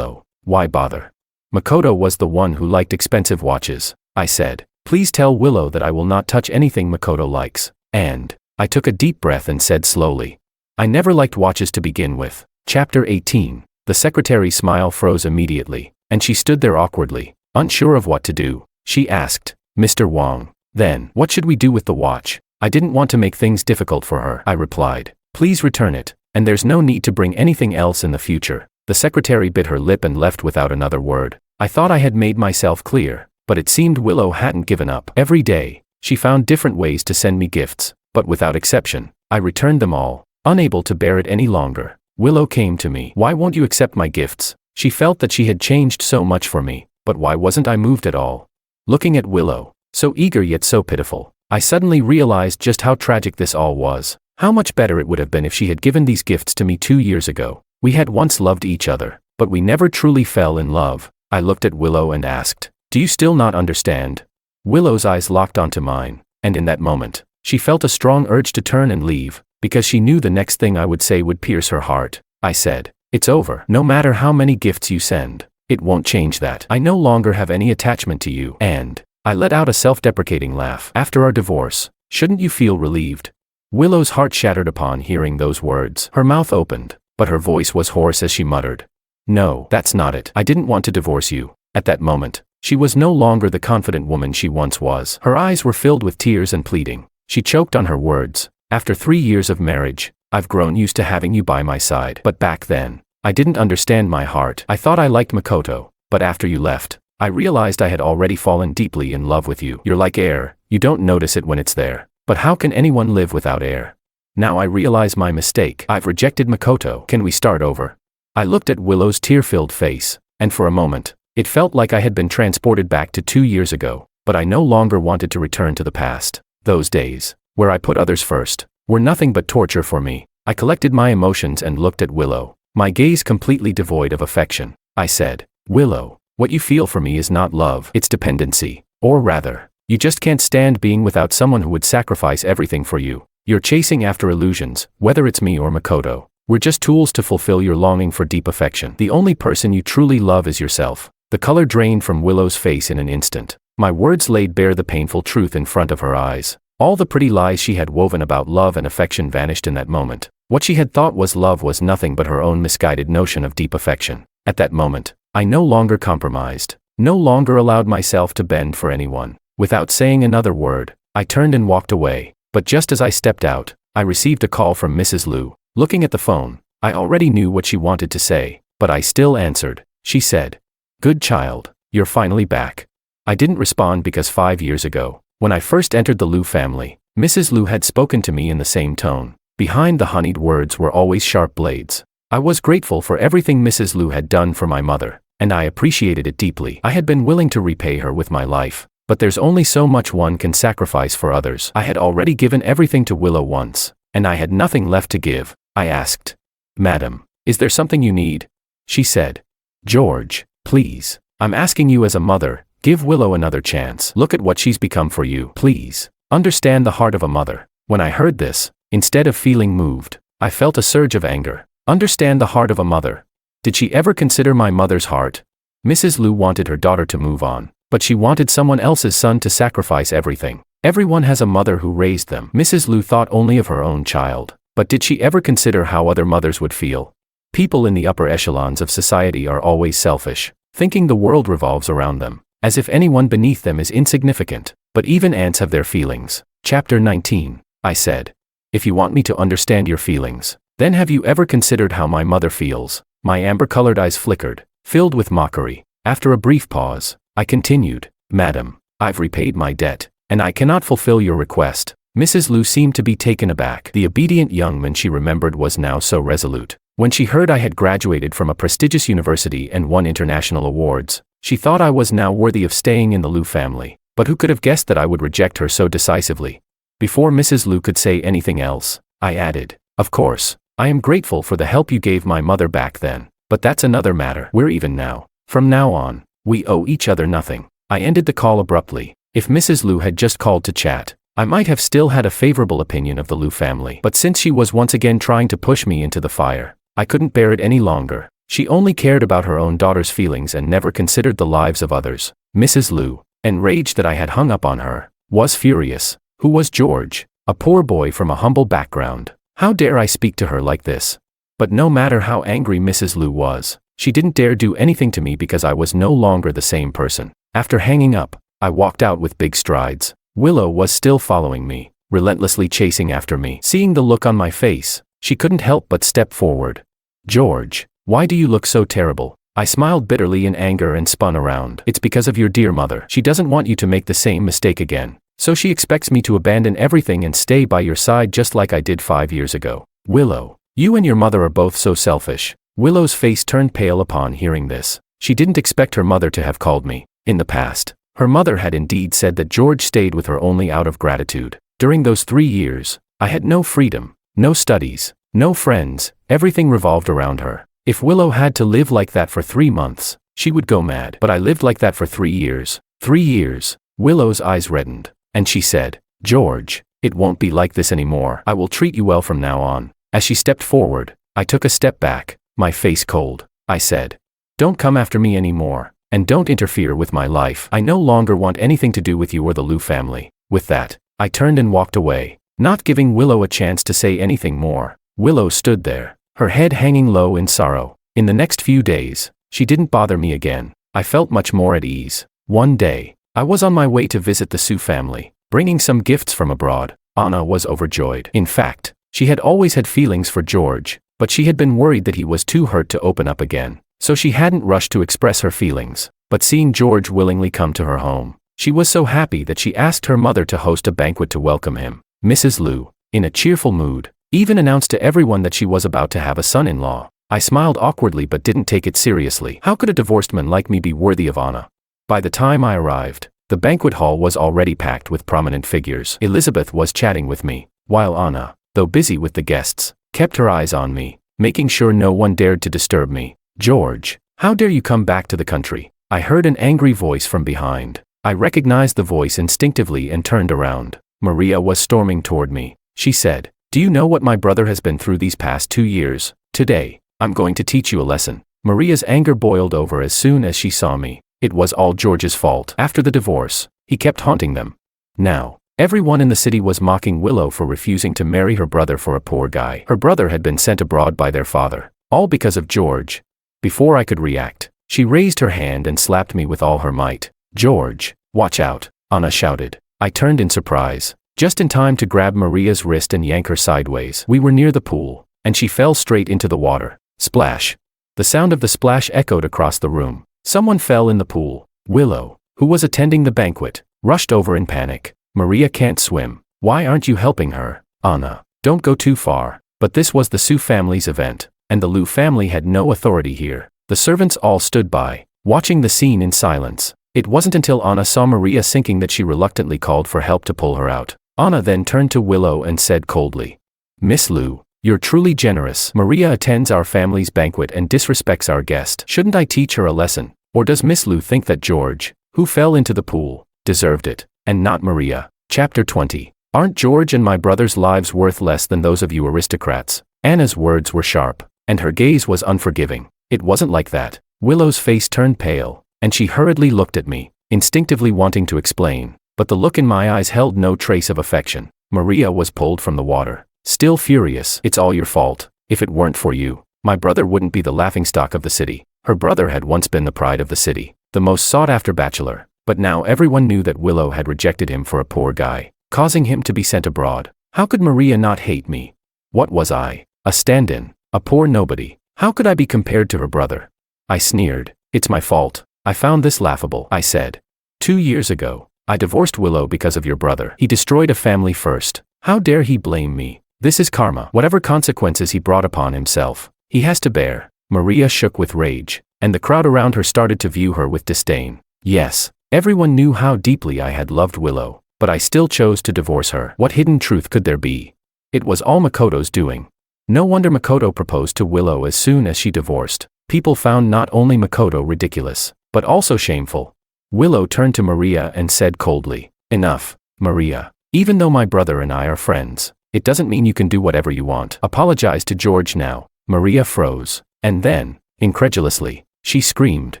why bother? Makoto was the one who liked expensive watches, I said. Please tell Willow that I will not touch anything Makoto likes. And I took a deep breath and said slowly, I never liked watches to begin with. Chapter 18. The secretary's smile froze immediately, and she stood there awkwardly, unsure of what to do. She asked, Mr. Wang, then, what should we do with the watch? I didn't want to make things difficult for her, I replied. Please return it, and there's no need to bring anything else in the future. The secretary bit her lip and left without another word. I thought I had made myself clear, but it seemed Willow hadn't given up. Every day, she found different ways to send me gifts, but without exception, I returned them all, unable to bear it any longer. Willow came to me. Why won't you accept my gifts? She felt that she had changed so much for me, but why wasn't I moved at all? Looking at Willow, so eager yet so pitiful, I suddenly realized just how tragic this all was. How much better it would have been if she had given these gifts to me 2 years ago. We had once loved each other, but we never truly fell in love. I looked at Willow and asked, do you still not understand? Willow's eyes locked onto mine, and in that moment, she felt a strong urge to turn and leave, because she knew the next thing I would say would pierce her heart. I said, it's over. No matter how many gifts you send, it won't change that. I no longer have any attachment to you. And I let out a self-deprecating laugh. After our divorce, shouldn't you feel relieved? Willow's heart shattered upon hearing those words. Her mouth opened, but her voice was hoarse as she muttered, no, that's not it. I didn't want to divorce you. At that moment, she was no longer the confident woman she once was. Her eyes were filled with tears and pleading. She choked on her words. After 3 years of marriage, I've grown used to having you by my side. But back then, I didn't understand my heart. I thought I liked Makoto, but after you left, I realized I had already fallen deeply in love with you. You're like air. You don't notice it when it's there. But how can anyone live without air? Now I realize my mistake. I've rejected Makoto. Can we start over? I looked at Willow's tear-filled face, and for a moment, It felt like I had been transported back to 2 years ago, but I no longer wanted to return to the past. Those days, where I put others first, were nothing but torture for me. I collected my emotions and looked at Willow, my gaze completely devoid of affection. I said, "Willow, what you feel for me is not love, it's dependency. Or rather, you just can't stand being without someone who would sacrifice everything for you. You're chasing after illusions, whether it's me or Makoto. We're just tools to fulfill your longing for deep affection. The only person you truly love is yourself." The color drained from Willow's face in an instant. My words laid bare the painful truth in front of her eyes. All the pretty lies she had woven about love and affection vanished in that moment. What she had thought was love was nothing but her own misguided notion of deep affection. At that moment, I no longer compromised, no longer allowed myself to bend for anyone. Without saying another word, I turned and walked away. But just as I stepped out, I received a call from Mrs. Liu. Looking at the phone, I already knew what she wanted to say, but I still answered. She said, "Good child, you're finally back." I didn't respond because 5 years ago, when I first entered the Liu family, Mrs. Liu had spoken to me in the same tone. Behind the honeyed words were always sharp blades. I was grateful for everything Mrs. Liu had done for my mother, and I appreciated it deeply. I had been willing to repay her with my life, but there's only so much one can sacrifice for others. I had already given everything to Willow once, and I had nothing left to give. I asked, "Madam, is there something you need?" She said, "George, please, I'm asking you as a mother, give Willow another chance. Look at what she's become for you. Please, understand the heart of a mother." When I heard this, instead of feeling moved, I felt a surge of anger. Understand the heart of a mother. Did she ever consider my mother's heart? Mrs. Liu wanted her daughter to move on, but she wanted someone else's son to sacrifice everything. Everyone has a mother who raised them. Mrs. Liu thought only of her own child, but did she ever consider how other mothers would feel? People in the upper echelons of society are always selfish, thinking the world revolves around them, as if anyone beneath them is insignificant. But even ants have their feelings. Chapter 19. I said, "If you want me to understand your feelings, then have you ever considered how my mother feels?" My amber-colored eyes flickered, filled with mockery. After a brief pause, I continued, "Madam, I've repaid my debt, and I cannot fulfill your request." Mrs. Liu seemed to be taken aback. The obedient young man she remembered was now so resolute. When she heard I had graduated from a prestigious university and won international awards, she thought I was now worthy of staying in the Liu family. But who could have guessed that I would reject her so decisively? Before Mrs. Liu could say anything else, I added, "Of course, I am grateful for the help you gave my mother back then, but that's another matter. We're even now. From now on, we owe each other nothing." I ended the call abruptly. If Mrs. Liu had just called to chat, I might have still had a favorable opinion of the Liu family. But since she was once again trying to push me into the fire, I couldn't bear it any longer. She only cared about her own daughter's feelings and never considered the lives of others. Mrs. Liu, enraged that I had hung up on her, was furious. Who was George? A poor boy from a humble background. How dare I speak to her like this? But no matter how angry Mrs. Liu was, she didn't dare do anything to me because I was no longer the same person. After hanging up, I walked out with big strides. Willow was still following me, relentlessly chasing after me. Seeing the look on my face, she couldn't help but step forward. "George, why do you look so terrible?" I smiled bitterly in anger and spun around. "It's because of your dear mother. She doesn't want you to make the same mistake again. So she expects me to abandon everything and stay by your side just like I did 5 years ago." "Willow, you and your mother are both so selfish." Willow's face turned pale upon hearing this. She didn't expect her mother to have called me. In the past, her mother had indeed said that George stayed with her only out of gratitude. During those 3 years, I had no freedom, no studies, no friends, everything revolved around her. If Willow had to live like that for 3 months, she would go mad. But I lived like that for 3 years. 3 years. Willow's eyes reddened, and she said, "George, it won't be like this anymore. I will treat you well from now on." As she stepped forward, I took a step back, my face cold. I said, "Don't come after me anymore, and don't interfere with my life. I no longer want anything to do with you or the Liu family." With that, I turned and walked away, not giving Willow a chance to say anything more. Willow stood there, her head hanging low in sorrow. In the next few days, she didn't bother me again. I felt much more at ease. One day, I was on my way to visit the Su family, bringing some gifts from abroad. Anna was overjoyed. In fact, she had always had feelings for George, but she had been worried that he was too hurt to open up again, so she hadn't rushed to express her feelings. But seeing George willingly come to her home, she was so happy that she asked her mother to host a banquet to welcome him. Mrs. Liu, in a cheerful mood, even announced to everyone that she was about to have a son-in-law. I smiled awkwardly but didn't take it seriously. How could a divorced man like me be worthy of Anna? By the time I arrived, the banquet hall was already packed with prominent figures. Elizabeth was chatting with me, while Anna, though busy with the guests, kept her eyes on me, making sure no one dared to disturb me. George, how dare you come back to the country? I heard an angry voice from behind. I recognized the voice instinctively and turned around. Maria was storming toward me. She said, "Do you know what my brother has been through these past 2 years? Today, I'm going to teach you a lesson." Maria's anger boiled over as soon as she saw me. It was all George's fault. After the divorce, he kept haunting them. Now, everyone in the city was mocking Willow for refusing to marry her brother for a poor guy. Her brother had been sent abroad by their father, all because of George. Before I could react, she raised her hand and slapped me with all her might. "George, watch out," Anna shouted. I turned in surprise, just in time to grab Maria's wrist and yank her sideways. We were near the pool, and she fell straight into the water. Splash. The sound of the splash echoed across the room. Someone fell in the pool. Willow, who was attending the banquet, rushed over in panic. "Maria can't swim. Why aren't you helping her?" "Anna, don't go too far." But this was the Sue family's event, and the Liu family had no authority here. The servants all stood by, watching the scene in silence. It wasn't until Anna saw Maria sinking that she reluctantly called for help to pull her out. Anna then turned to Willow and said coldly, "Miss Liu, you're truly generous. Maria attends our family's banquet and disrespects our guest. Shouldn't I teach her a lesson? Or does Miss Liu think that George, who fell into the pool, deserved it, and not Maria?" Chapter 20. Aren't George and my brother's lives worth less than those of you aristocrats? Anna's words were sharp, and her gaze was unforgiving. It wasn't like that. Willow's face turned pale, and she hurriedly looked at me, instinctively wanting to explain, but the look in my eyes held no trace of affection. Maria was pulled from the water, still furious. "It's all your fault. If it weren't for you, my brother wouldn't be the laughingstock of the city." Her brother had once been the pride of the city, the most sought-after bachelor, but now everyone knew that Willow had rejected him for a poor guy, causing him to be sent abroad. How could Maria not hate me? What was I? A stand-in? A poor nobody? How could I be compared to her brother? I sneered. "It's my fault. I found this laughable," I said. 2 years ago, I divorced Willow because of your brother. He destroyed a family first. How dare he blame me? This is karma. Whatever consequences he brought upon himself, he has to bear." Maria shook with rage, and the crowd around her started to view her with disdain. Yes, everyone knew how deeply I had loved Willow, but I still chose to divorce her. What hidden truth could there be? It was all Makoto's doing. No wonder Makoto proposed to Willow as soon as she divorced. People found not only Makoto ridiculous, but also shameful. Willow turned to Maria and said coldly, "Enough, Maria. Even though my brother and I are friends, it doesn't mean you can do whatever you want. Apologize to George now." Maria froze, and then, incredulously, she screamed,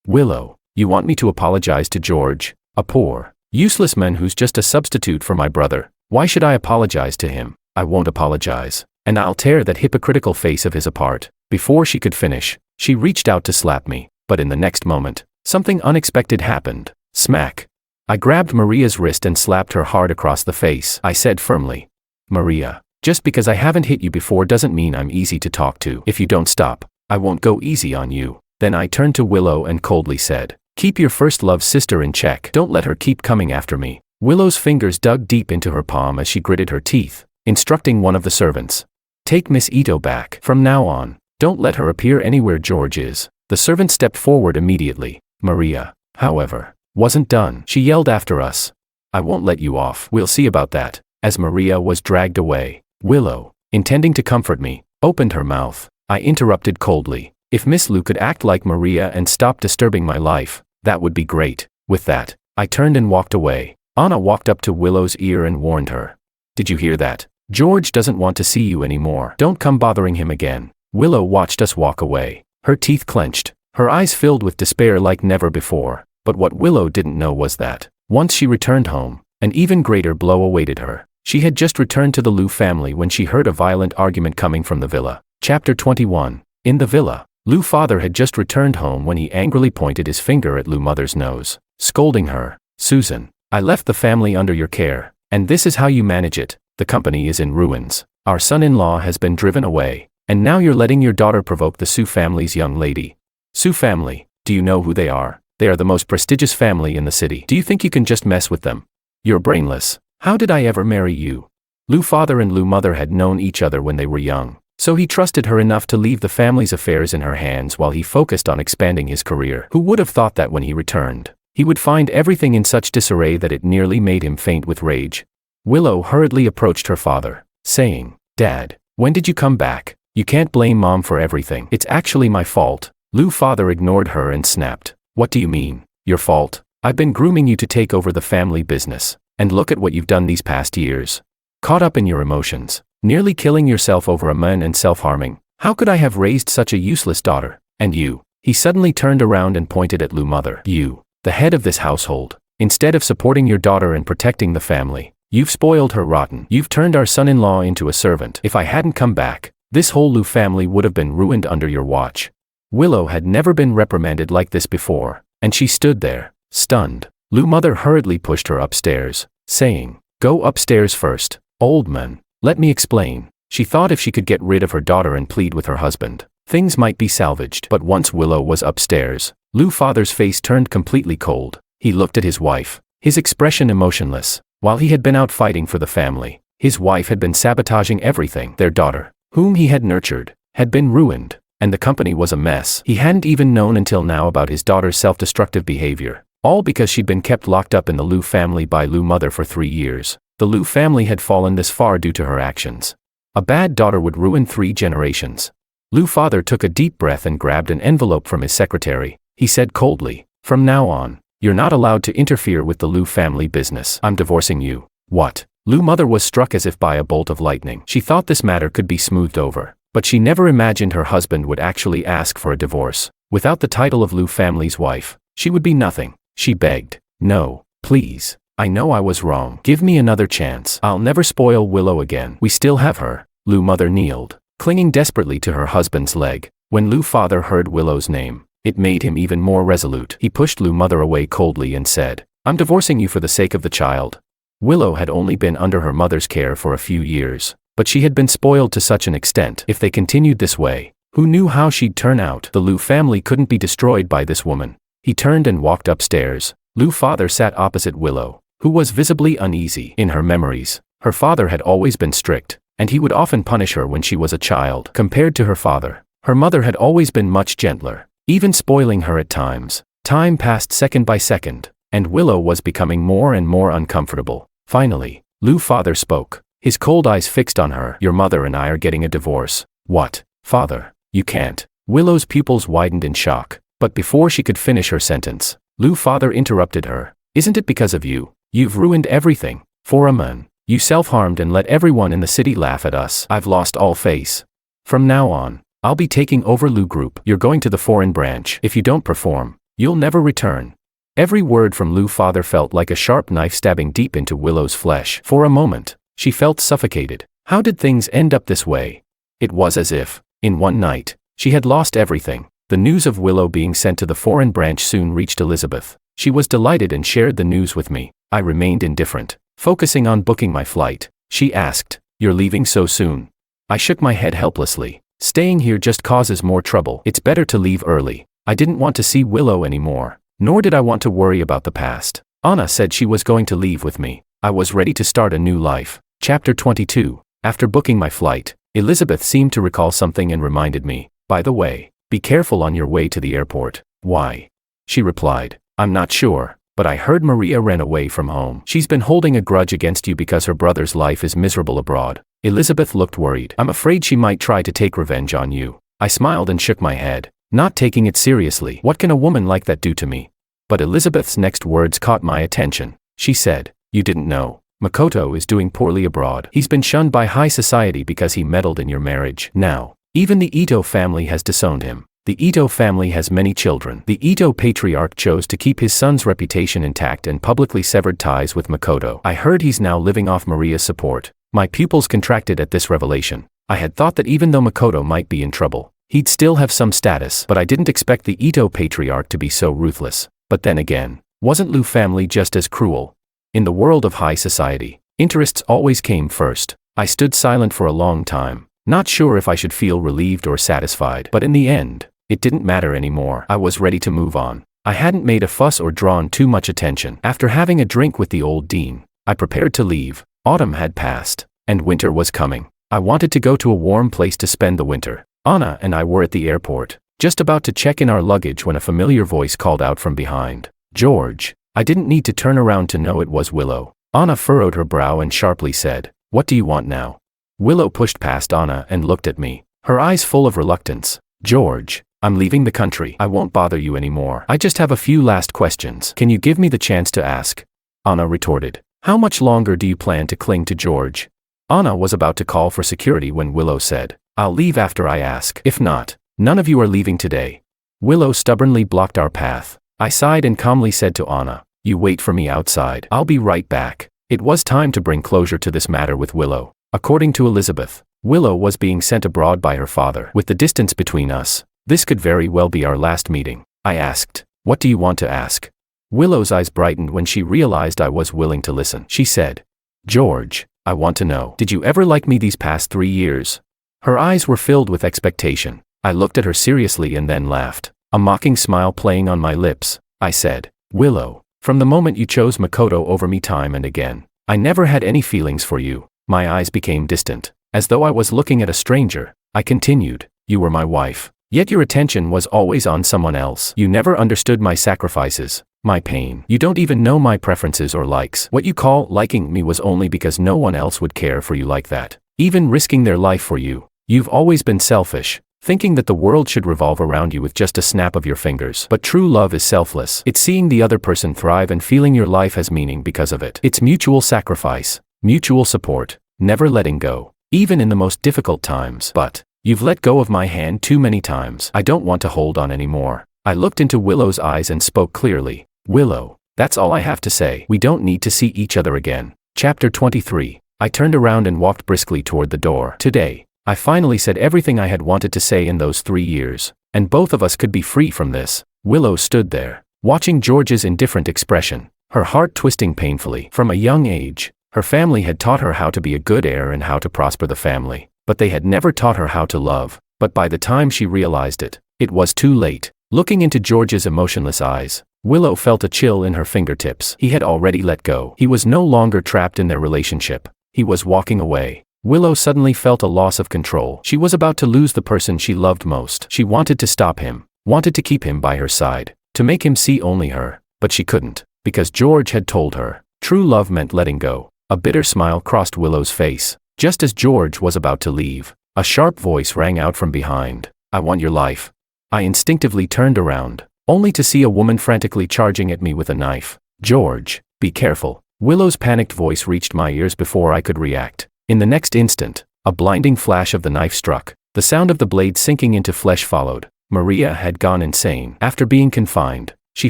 "Willow, you want me to apologize to George, a poor, useless man who's just a substitute for my brother? Why should I apologize to him? I won't apologize, and I'll tear that hypocritical face of his apart." Before she could finish, she reached out to slap me, but in the next moment, something unexpected happened. Smack. I grabbed Maria's wrist and slapped her hard across the face. I said firmly, "Maria, just because I haven't hit you before doesn't mean I'm easy to talk to. If you don't stop, I won't go easy on you." Then I turned to Willow and coldly said, "Keep your first love sister in check. Don't let her keep coming after me." Willow's fingers dug deep into her palm as she gritted her teeth, instructing one of the servants, "Take Miss Ito back. From now on, don't let her appear anywhere George is." The servant stepped forward immediately. Maria, however, wasn't done. She yelled after us, "I won't let you off. We'll see about that." As Maria was dragged away, Willow, intending to comfort me, opened her mouth. I interrupted coldly, "If Miss Liu could act like Maria and stop disturbing my life, that would be great." With that, I turned and walked away. Anna walked up to Willow's ear and warned her, "Did you hear that? George doesn't want to see you anymore. Don't come bothering him again." Willow watched us walk away, her teeth clenched, her eyes filled with despair like never before. But what Willow didn't know was that, once she returned home, an even greater blow awaited her. She had just returned to the Liu family when she heard a violent argument coming from the villa. Chapter 21. In the villa, Liu father had just returned home when he angrily pointed his finger at Liu mother's nose, scolding her, "Susan, I left the family under your care, and this is how you manage it. The company is in ruins. Our son-in-law has been driven away, and now you're letting your daughter provoke the Su family's young lady." "Su family, do you know who they are? They are the most prestigious family in the city. Do you think you can just mess with them? You're brainless. How did I ever marry you?" Liu father and Liu mother had known each other when they were young, So he trusted her enough to leave the family's affairs in her hands while he focused on expanding his career. Who would have thought that when he returned, he would find everything in such disarray that it nearly made him faint with rage? Willow hurriedly approached her father, saying, "Dad, when did you come back? You can't blame Mom for everything. It's actually my fault." Lou's father ignored her and snapped, "What do you mean, your fault? I've been grooming you to take over the family business, and look at what you've done these past years. Caught up in your emotions, nearly killing yourself over a man and self-harming. How could I have raised such a useless daughter? And you." He suddenly turned around and pointed at Lou's mother. "You, the head of this household, instead of supporting your daughter and protecting the family, you've spoiled her rotten. You've turned our son-in-law into a servant. If I hadn't come back, this whole Lou family would have been ruined under your watch." Willow had never been reprimanded like this before, and she stood there, stunned. Lou's mother hurriedly pushed her upstairs, saying, "Go upstairs first, old man. Let me explain." She thought if she could get rid of her daughter and plead with her husband, things might be salvaged. But once Willow was upstairs, Lou's father's face turned completely cold. He looked at his wife, his expression emotionless. While he had been out fighting for the family, his wife had been sabotaging everything. Their daughter, whom he had nurtured, had been ruined, and the company was a mess. He hadn't even known until now about his daughter's self-destructive behavior, all because she'd been kept locked up in the Lou family by Lou's mother for 3 years. The Lou family had fallen this far due to her actions. A bad daughter would ruin 3 generations. Lou's father took a deep breath and grabbed an envelope from his secretary. He said coldly, "From now on, you're not allowed to interfere with the Lou family business. I'm divorcing you." "What?" Lou's mother was struck as if by a bolt of lightning. She thought this matter could be smoothed over, but she never imagined her husband would actually ask for a divorce. Without the title of Lou family's wife, she would be nothing. She begged, "No, please. I know I was wrong. Give me another chance. I'll never spoil Willow again. We still have her." Lou's mother kneeled, clinging desperately to her husband's leg. When Lou's father heard Willow's name, it made him even more resolute. He pushed Lou's mother away coldly and said, "I'm divorcing you for the sake of the child." Willow had only been under her mother's care for a few years, but she had been spoiled to such an extent. If they continued this way, who knew how she'd turn out? The Lou family couldn't be destroyed by this woman. He turned and walked upstairs. Lou's father sat opposite Willow, who was visibly uneasy. In her memories, her father had always been strict, and he would often punish her when she was a child. Compared to her father, her mother had always been much gentler, even spoiling her at times. Time passed second by second, and Willow was becoming more and more uncomfortable. Finally, Lou's father spoke, his cold eyes fixed on her. "Your mother and I are getting a divorce." "What, father? You can't." Willow's pupils widened in shock, but before she could finish her sentence, Lou's father interrupted her. "Isn't it because of you? You've ruined everything. For a man, you self-harmed and let everyone in the city laugh at us. I've lost all faith. From now on, I'll be taking over Lou Group. You're going to the foreign branch. If you don't perform, you'll never return." Every word from Lou's father felt like a sharp knife stabbing deep into Willow's flesh. For a moment, she felt suffocated. How did things end up this way? It was as if, in one night, she had lost everything. The news of Willow being sent to the foreign branch soon reached Elizabeth. She was delighted and shared the news with me. I remained indifferent, focusing on booking my flight. She asked, "You're leaving so soon?" I shook my head helplessly. "Staying here just causes more trouble. It's better to leave early." I didn't want to see Willow anymore, nor did I want to worry about the past. Anna said she was going to leave with me. I was ready to start a new life. Chapter 22. After booking my flight, Elizabeth seemed to recall something and reminded me, "By the way, be careful on your way to the airport." "Why?" She replied, "I'm not sure, but I heard Maria ran away from home. She's been holding a grudge against you because her brother's life is miserable abroad." Elizabeth looked worried. "I'm afraid she might try to take revenge on you." I smiled and shook my head, not taking it seriously. What can a woman like that do to me? But Elizabeth's next words caught my attention. She said, "You didn't know. Makoto is doing poorly abroad. He's been shunned by high society because he meddled in your marriage. Now, even the Ito family has disowned him. The Ito family has many children. The Ito patriarch chose to keep his son's reputation intact and publicly severed ties with Makoto. I heard he's now living off Maria's support." My pupils contracted at this revelation. I had thought that even though Makoto might be in trouble, he'd still have some status, but I didn't expect the Ito patriarch to be so ruthless. But then again, wasn't Lou family just as cruel? In the world of high society, interests always came first. I stood silent for a long time, not sure if I should feel relieved or satisfied. But in the end, it didn't matter anymore. I was ready to move on. I hadn't made a fuss or drawn too much attention. After having a drink with the old dean, I prepared to leave. Autumn had passed, and winter was coming. I wanted to go to a warm place to spend the winter. Anna and I were at the airport, just about to check in our luggage when a familiar voice called out from behind. George. I didn't need to turn around to know it was Willow. Anna furrowed her brow and sharply said, "What do you want now?" Willow pushed past Anna and looked at me, her eyes full of reluctance. "George, I'm leaving the country. I won't bother you anymore. I just have a few last questions. Can you give me the chance to ask?" Anna retorted. "How much longer do you plan to cling to George?" Anna was about to call for security when Willow said, "I'll leave after I ask. If not, none of you are leaving today." Willow stubbornly blocked our path. I sighed and calmly said to Anna, "You wait for me outside. I'll be right back." It was time to bring closure to this matter with Willow. According to Elizabeth, Willow was being sent abroad by her father. With the distance between us, this could very well be our last meeting. I asked, "What do you want to ask?" Willow's eyes brightened when she realized I was willing to listen. She said, "George, I want to know, did you ever like me these past 3 years?" Her eyes were filled with expectation. I looked at her seriously and then laughed, a mocking smile playing on my lips. I said, "Willow, from the moment you chose Makoto over me time and again, I never had any feelings for you." My eyes became distant, as though I was looking at a stranger. I continued, "You were my wife, yet your attention was always on someone else. You never understood my sacrifices, my pain. You don't even know my preferences or likes. What you call liking me was only because no one else would care for you like that, even risking their life for you. You've always been selfish, thinking that the world should revolve around you with just a snap of your fingers. But true love is selfless. It's seeing the other person thrive and feeling your life has meaning because of it. It's mutual sacrifice, mutual support, never letting go, even in the most difficult times. But you've let go of my hand too many times. I don't want to hold on anymore." I looked into Willow's eyes and spoke clearly. "Willow, that's all I have to say. We don't need to see each other again." Chapter 23. I turned around and walked briskly toward the door. Today, I finally said everything I had wanted to say in those 3 years, and both of us could be free from this. Willow stood there, watching George's indifferent expression, her heart twisting painfully. From a young age, her family had taught her how to be a good heir and how to prosper the family, but they had never taught her how to love. But by the time she realized it, it was too late. Looking into George's emotionless eyes, Willow felt a chill in her fingertips. He had already let go. He was no longer trapped in their relationship. He was walking away. Willow suddenly felt a loss of control. She was about to lose the person she loved most. She wanted to stop him, wanted to keep him by her side, to make him see only her, but she couldn't, because George had told her, true love meant letting go. A bitter smile crossed Willow's face. Just as George was about to leave, a sharp voice rang out from behind. "I want your life." I instinctively turned around, only to see a woman frantically charging at me with a knife. "George, be careful." Willow's panicked voice reached my ears before I could react. In the next instant, a blinding flash of the knife struck. The sound of the blade sinking into flesh followed. Maria had gone insane. After being confined, she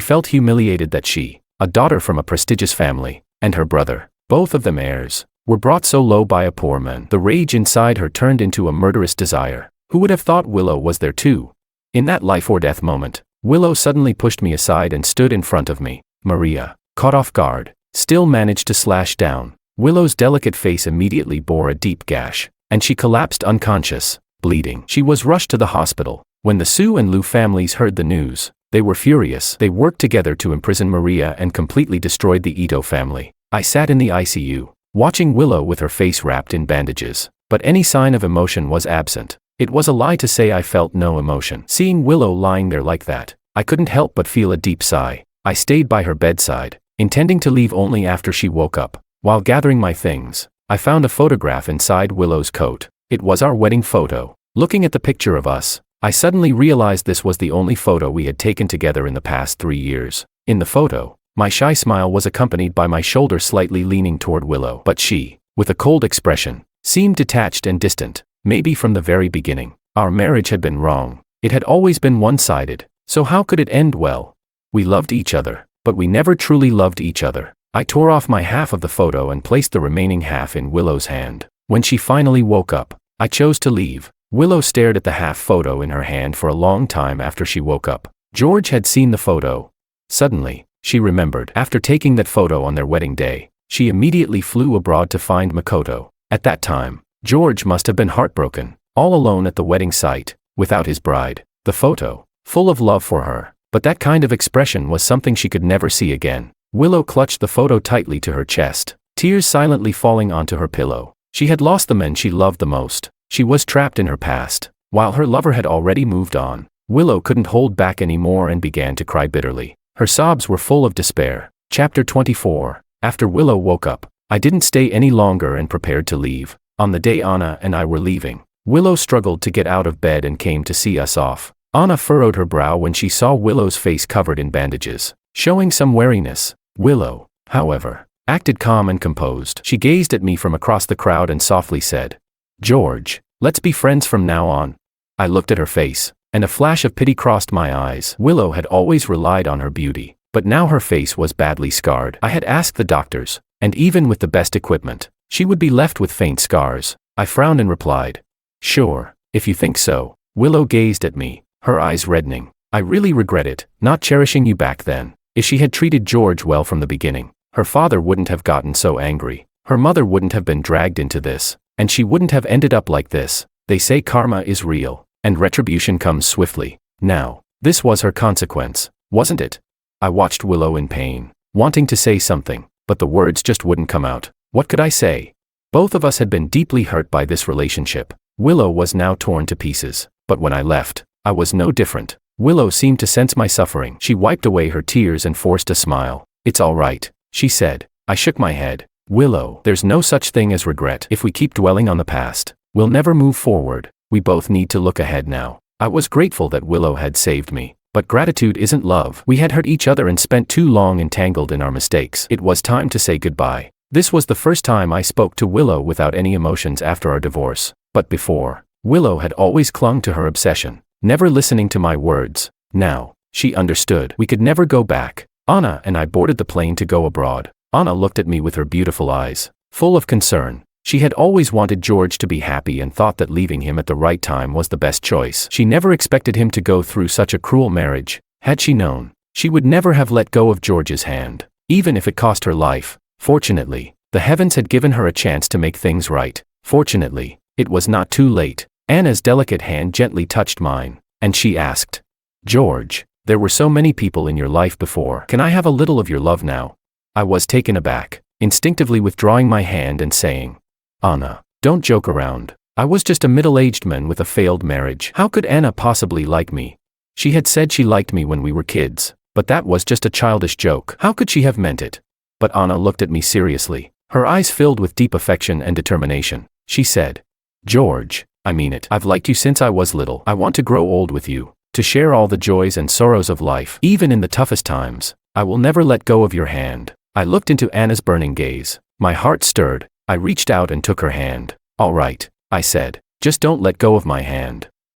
felt humiliated that she, a daughter from a prestigious family, and her brother, both of them heirs, were brought so low by a poor man. The rage inside her turned into a murderous desire. Who would have thought Willow was there too? In that life or death moment, Willow suddenly pushed me aside and stood in front of me. Maria, caught off guard, still managed to slash down. Willow's delicate face immediately bore a deep gash, and she collapsed unconscious, bleeding. She was rushed to the hospital. When the Sue and Lou families heard the news, they were furious. They worked together to imprison Maria and completely destroyed the Ito family. I sat in the ICU, watching Willow with her face wrapped in bandages, but any sign of emotion was absent. It was a lie to say I felt no emotion. Seeing Willow lying there like that, I couldn't help but feel a deep sigh. I stayed by her bedside, intending to leave only after she woke up. While gathering my things, I found a photograph inside Willow's coat. It was our wedding photo. Looking at the picture of us, I suddenly realized this was the only photo we had taken together in the past 3 years. In the photo, my shy smile was accompanied by my shoulder slightly leaning toward Willow. But she, with a cold expression, seemed detached and distant. Maybe from the very beginning, our marriage had been wrong. It had always been one-sided, so how could it end well? We loved each other, but we never truly loved each other. I tore off my half of the photo and placed the remaining half in Willow's hand. When she finally woke up, I chose to leave. Willow stared at the half photo in her hand for a long time after she woke up. George had seen the photo. Suddenly, she remembered. After taking that photo on their wedding day, she immediately flew abroad to find Makoto. At that time, George must have been heartbroken, all alone at the wedding site, without his bride. The photo, full of love for her, but that kind of expression was something she could never see again. Willow clutched the photo tightly to her chest, tears silently falling onto her pillow. She had lost the men she loved the most. She was trapped in her past. While her lover had already moved on, Willow couldn't hold back anymore and began to cry bitterly. Her sobs were full of despair. Chapter 24. After Willow woke up, I didn't stay any longer and prepared to leave. On the day Anna and I were leaving, Willow struggled to get out of bed and came to see us off. Anna furrowed her brow when she saw Willow's face covered in bandages, showing some wariness. Willow, however, acted calm and composed. She gazed at me from across the crowd and softly said, "George, let's be friends from now on." I looked at her face, and a flash of pity crossed my eyes. Willow had always relied on her beauty, but now her face was badly scarred. I had asked the doctors, and even with the best equipment, she would be left with faint scars. I frowned and replied, "Sure, if you think so." Willow gazed at me, her eyes reddening. "I really regret it, not cherishing you back then. If she had treated George well from the beginning, her father wouldn't have gotten so angry, her mother wouldn't have been dragged into this, and she wouldn't have ended up like this. They say karma is real, and retribution comes swiftly. Now, this was her consequence, wasn't it?" I watched Willow in pain, wanting to say something, but the words just wouldn't come out. What could I say? Both of us had been deeply hurt by this relationship. Willow was now torn to pieces, but when I left, I was no different. Willow seemed to sense my suffering. She wiped away her tears and forced a smile. "It's all right," she said. I shook my head. "Willow, there's no such thing as regret. If we keep dwelling on the past, we'll never move forward. We both need to look ahead now." I was grateful that Willow had saved me, but gratitude isn't love. We had hurt each other and spent too long entangled in our mistakes. It was time to say goodbye. This was the first time I spoke to Willow without any emotions after our divorce. But before, Willow had always clung to her obsession, never listening to my words. Now, she understood. We could never go back. Anna and I boarded the plane to go abroad. Anna looked at me with her beautiful eyes, full of concern. She had always wanted George to be happy and thought that leaving him at the right time was the best choice. She never expected him to go through such a cruel marriage. Had she known, she would never have let go of George's hand, even if it cost her life. Fortunately, the heavens had given her a chance to make things right. Fortunately, it was not too late. Anna's delicate hand gently touched mine, and she asked, "George, there were so many people in your life before. Can I have a little of your love now?" I was taken aback, instinctively withdrawing my hand and saying, "Anna, don't joke around. I was just a middle-aged man with a failed marriage. How could Anna possibly like me? She had said she liked me when we were kids, but that was just a childish joke. How could she have meant it?" But Anna looked at me seriously, her eyes filled with deep affection and determination. She said, "George, I mean it. I've liked you since I was little. I want to grow old with you, to share all the joys and sorrows of life. Even in the toughest times, I will never let go of your hand." I looked into Anna's burning gaze. My heart stirred. I reached out and took her hand. "All right," I said, "just don't let go of my hand."